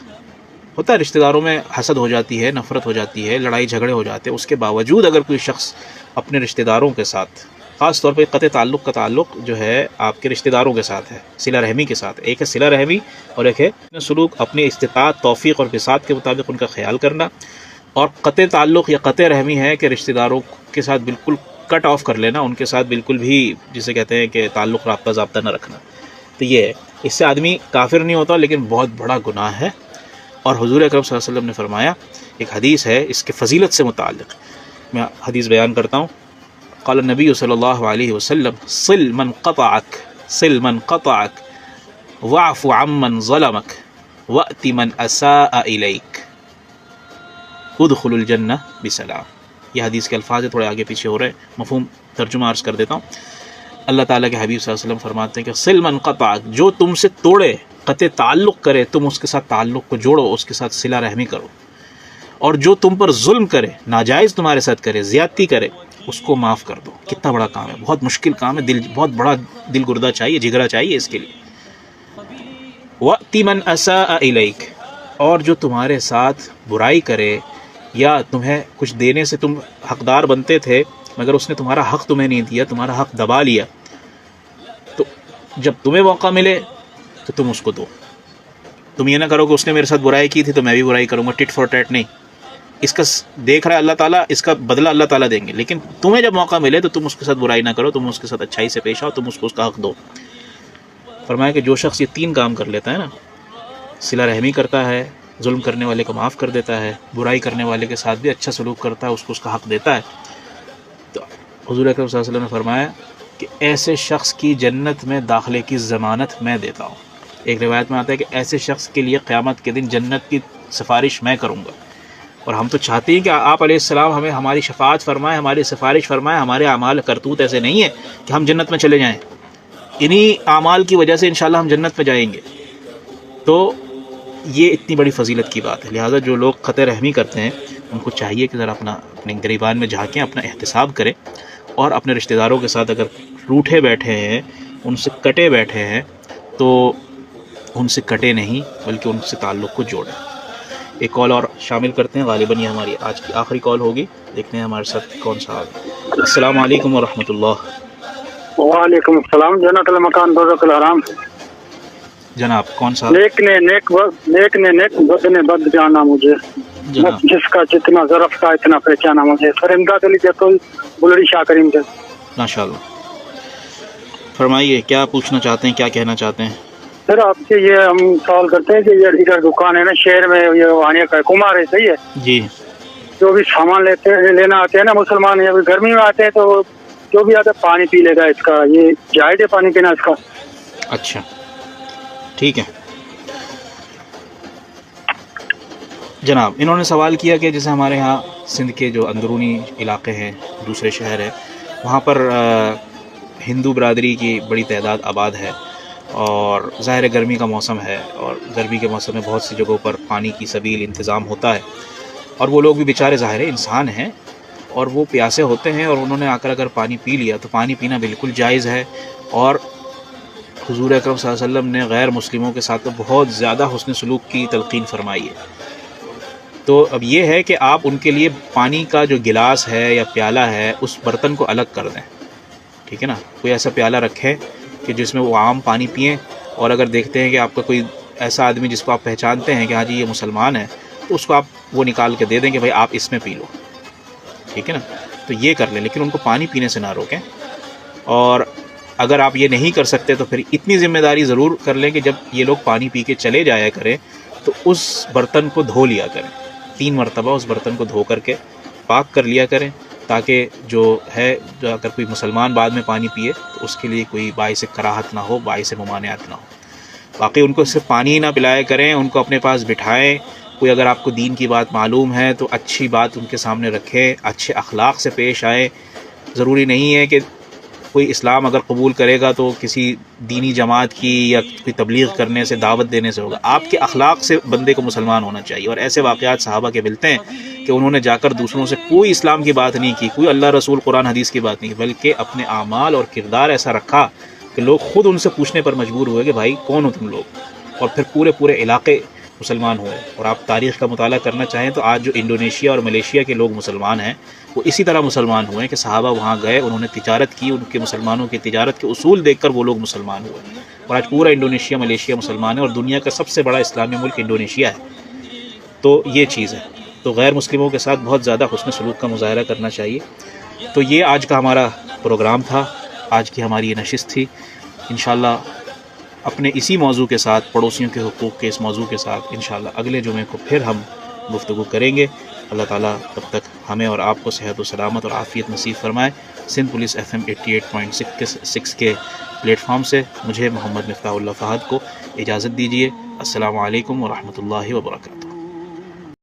ہوتا ہے رشتہ داروں میں حسد ہو جاتی ہے، نفرت ہو جاتی ہے، لڑائی جھگڑے ہو جاتے ہیں، اس کے باوجود اگر کوئی شخص اپنے رشتہ داروں کے ساتھ، خاص طور پہ قطع تعلق کا تعلق جو ہے آپ کے رشتہ داروں کے ساتھ ہے، صلہ رحمی کے ساتھ. ایک ہے صلہ رحمی اور ایک ہے سلوک، اپنی استطاعت، توفیق اور بساط کے مطابق ان کا خیال کرنا. اور قطع تعلق یا قطع رحمی ہے کہ رشتہ داروں کے ساتھ بالکل کٹ آف کر لینا، ان کے ساتھ بالکل بھی جسے کہتے ہیں کہ تعلق رابطہ ضابطہ نہ رکھنا. تو یہ ہے، اس سے آدمی کافر نہیں ہوتا لیکن بہت بڑا گناہ ہے. اور حضور اکرم صلی اللہ علیہ وسلم نے فرمایا ایک حدیث ہے اس کے فضیلت سے متعلق، میں حدیث بیان کرتا ہوں۔ قال النبی صلی اللہ علیہ وسلم صل من قطعک واعف عمن ظلمک وأت من اساء الیک ادخل الجنہ بسلام۔ یہ حدیث کے الفاظ تھوڑے آگے پیچھے ہو رہے ہیں، مفہوم ترجمہ عرض کر دیتا ہوں۔ اللہ تعالیٰ کے حبیب صلی اللہ علیہ وسلم فرماتے ہیں کہ صل من قطعک، جو تم سے توڑے، قطع تعلق کرے، تم اس کے ساتھ تعلق کو جوڑو، اس کے ساتھ صلہ رحمی کرو، اور جو تم پر ظلم کرے، ناجائز تمہارے ساتھ کرے، زیادتی کرے، اس کو معاف کر دو۔ کتنا بڑا کام ہے، بہت مشکل کام ہے، بہت بڑا دل گردہ چاہیے، جگرا چاہیے اس کے لیے۔ وَأْتِ مَنْ أَسَاءَ إِلَيْكَ، اور جو تمہارے ساتھ برائی کرے یا تمہیں کچھ دینے سے تم حقدار بنتے تھے مگر اس نے تمہارا حق تمہیں نہیں دیا، تمہارا حق دبا لیا، تو جب تمہیں موقع ملے تو تم اس کو دو۔ تم یہ نہ کرو کہ اس نے میرے ساتھ برائی کی تھی تو میں بھی برائی کروں گا، ٹٹ فار ٹیٹ نہیں۔ اس کا دیکھ رہا ہے اللہ تعالیٰ، اس کا بدلہ اللہ تعالیٰ دیں گے، لیکن تمہیں جب موقع ملے تو تم اس کے ساتھ برائی نہ کرو، تم اس کے ساتھ اچھائی سے پیش آؤ، تم اس کو اس کا حق دو۔ فرمایا کہ جو شخص یہ 3 کام کر لیتا ہے نا، صلہ رحمی کرتا ہے، ظلم کرنے والے کو معاف کر دیتا ہے، برائی کرنے والے کے ساتھ بھی اچھا سلوک کرتا ہے، اس کو اس کا حق دیتا ہے، تو حضور اکرم صلی اللہ علیہ وسلم نے فرمایا کہ ایسے شخص کی جنت میں داخلے کی ضمانت میں دیتا ہوں۔ ایک روایت میں آتا ہے کہ ایسے شخص کے لیے قیامت کے دن جنت کی سفارش میں کروں گا۔ اور ہم تو چاہتے ہیں کہ آپ علیہ السلام ہمیں ہماری شفاعت فرمائیں، ہماری سفارش فرمائیں۔ ہمارے اعمال کرتوت ایسے نہیں ہیں کہ ہم جنت میں چلے جائیں، انہی اعمال کی وجہ سے انشاءاللہ ہم جنت میں جائیں گے۔ تو یہ اتنی بڑی فضیلت کی بات ہے، لہٰذا جو لوگ قطع رحمی کرتے ہیں ان کو چاہیے کہ ذرا اپنے گریبان میں جھانکیں، اپنا احتساب کریں، اور اپنے رشتہ داروں کے ساتھ اگر روٹھے بیٹھے ہیں، ان سے کٹے بیٹھے ہیں، تو ان سے کٹے نہیں بلکہ ان سے تعلق کو جوڑیں۔ ایک کال اور شامل کرتے ہیں، غالباً یہ ہماری آج کی آخری کال ہوگی، دیکھتے ہیں ہمارے ساتھ کون سا آگے۔ السلام علیکم ورحمۃ اللہ۔ وعلیکم السلام۔ جنت المکان دوزخ الحرام۔ جناب کون سا؟ نیک نے نیک بد نے بد جانا مجھے، جناب جس کا جتنا ظرف تھا اتنا پہچانا مجھے۔ سر امداد علی جتول بلڑی شاہ کریم سے۔ ماشاء اللہ، فرمائیے کیا پوچھنا چاہتے ہیں، کیا کہنا چاہتے ہیں؟ سر آپ سے یہ ہم سوال کرتے ہیں کہ یہ ادھر دکان ہے نا شہر میں، یہ وہاں کا کمار ہے، صحیح ہے؟ جی، جو بھی سامان لینا آتے ہیں نا مسلمان، یا گرمی میں آتے ہیں تو جو بھی آتا ہے پانی پی لے گا، اس کا یہ جائز ہے پانی پینا اس کا؟ اچھا ٹھیک ہے۔ جناب انہوں نے سوال کیا کہ جیسے ہمارے ہاں سندھ کے جو اندرونی علاقے ہیں، دوسرے شہر ہیں، وہاں پر ہندو برادری کی بڑی تعداد آباد ہے، اور ظاہر گرمی کا موسم ہے، اور گرمی کے موسم میں بہت سی جگہوں پر پانی کی سبیل انتظام ہوتا ہے، اور وہ لوگ بھی بیچارے ظاہر انسان ہیں اور وہ پیاسے ہوتے ہیں، اور انہوں نے آ کر اگر پانی پی لیا تو پانی پینا بالکل جائز ہے، اور حضور اکرم صلی اللہ علیہ وسلم نے غیر مسلموں کے ساتھ تو بہت زیادہ حسن سلوک کی تلقین فرمائی ہے۔ تو اب یہ ہے کہ آپ ان کے لیے پانی کا جو گلاس ہے یا پیالہ ہے اس برتن کو الگ کر دیں، ٹھیک ہے نا؟ کوئی ایسا پیالہ رکھیں کہ جس میں وہ عام پانی پئیں، اور اگر دیکھتے ہیں کہ آپ کا کوئی ایسا آدمی جس کو آپ پہچانتے ہیں کہ ہاں جی یہ مسلمان ہے، تو اس کو آپ وہ نکال کے دے دیں کہ بھائی آپ اس میں پی لو، ٹھیک ہے نا؟ تو یہ کر لیں، لیکن ان کو پانی پینے سے نہ روکیں۔ اور اگر آپ یہ نہیں کر سکتے تو پھر اتنی ذمہ داری ضرور کر لیں کہ جب یہ لوگ پانی پی کے چلے جایا کریں تو اس برتن کو دھو لیا کریں، 3 مرتبہ اس برتن کو دھو کر کے پاک کر لیا کریں، تاکہ جو ہے جو اگر کوئی مسلمان بعد میں پانی پیے تو اس کے لیے کوئی باعث کراہت نہ ہو، باعث ممانعت نہ ہو۔ باقی ان کو صرف پانی ہی نہ پلایا کریں، ان کو اپنے پاس بٹھائیں، کوئی اگر آپ کو دین کی بات معلوم ہے تو اچھی بات ان کے سامنے رکھیں، اچھے اخلاق سے پیش آئیں۔ ضروری نہیں ہے کہ کوئی اسلام اگر قبول کرے گا تو کسی دینی جماعت کی یا کوئی تبلیغ کرنے سے، دعوت دینے سے ہوگا، آپ کے اخلاق سے بندے کو مسلمان ہونا چاہیے۔ اور ایسے واقعات صحابہ کے ملتے ہیں کہ انہوں نے جا کر دوسروں سے کوئی اسلام کی بات نہیں کی، کوئی اللہ رسول قرآن حدیث کی بات نہیں کی، بلکہ اپنے اعمال اور کردار ایسا رکھا کہ لوگ خود ان سے پوچھنے پر مجبور ہوئے کہ بھائی کون ہو تم لوگ، اور پھر پورے علاقے مسلمان ہوئے۔ اور آپ تاریخ کا مطالعہ کرنا چاہیں تو آج جو انڈونیشیا اور ملیشیا کے لوگ مسلمان ہیں وہ اسی طرح مسلمان ہوئے کہ صحابہ وہاں گئے، انہوں نے تجارت کی، ان کے مسلمانوں کی تجارت کے اصول دیکھ کر وہ لوگ مسلمان ہوئے، اور آج پورا انڈونیشیا ملیشیا مسلمان ہے، اور دنیا کا سب سے بڑا اسلامی ملک انڈونیشیا ہے۔ تو یہ چیز ہے، تو غیر مسلموں کے ساتھ بہت زیادہ حسن سلوک کا مظاہرہ کرنا چاہیے۔ تو یہ آج کا ہمارا پروگرام تھا، آج کی ہماری یہ نشست تھی۔ انشاءاللہ اپنے اسی موضوع کے ساتھ، پڑوسیوں کے حقوق کے اس موضوع کے ساتھ، انشاءاللہ اگلے جمعے کو پھر ہم گفتگو کریں گے۔ اللہ تعالیٰ تب تک ہمیں اور آپ کو صحت و سلامت اور عافیت نصیب فرمائے۔ سندھ پولیس FM 88.6 کے پلیٹ فارم سے مجھے محمد مفتاح اللہ فہد کو اجازت دیجیے۔ السلام علیکم ورحمۃ اللہ وبرکاتہ۔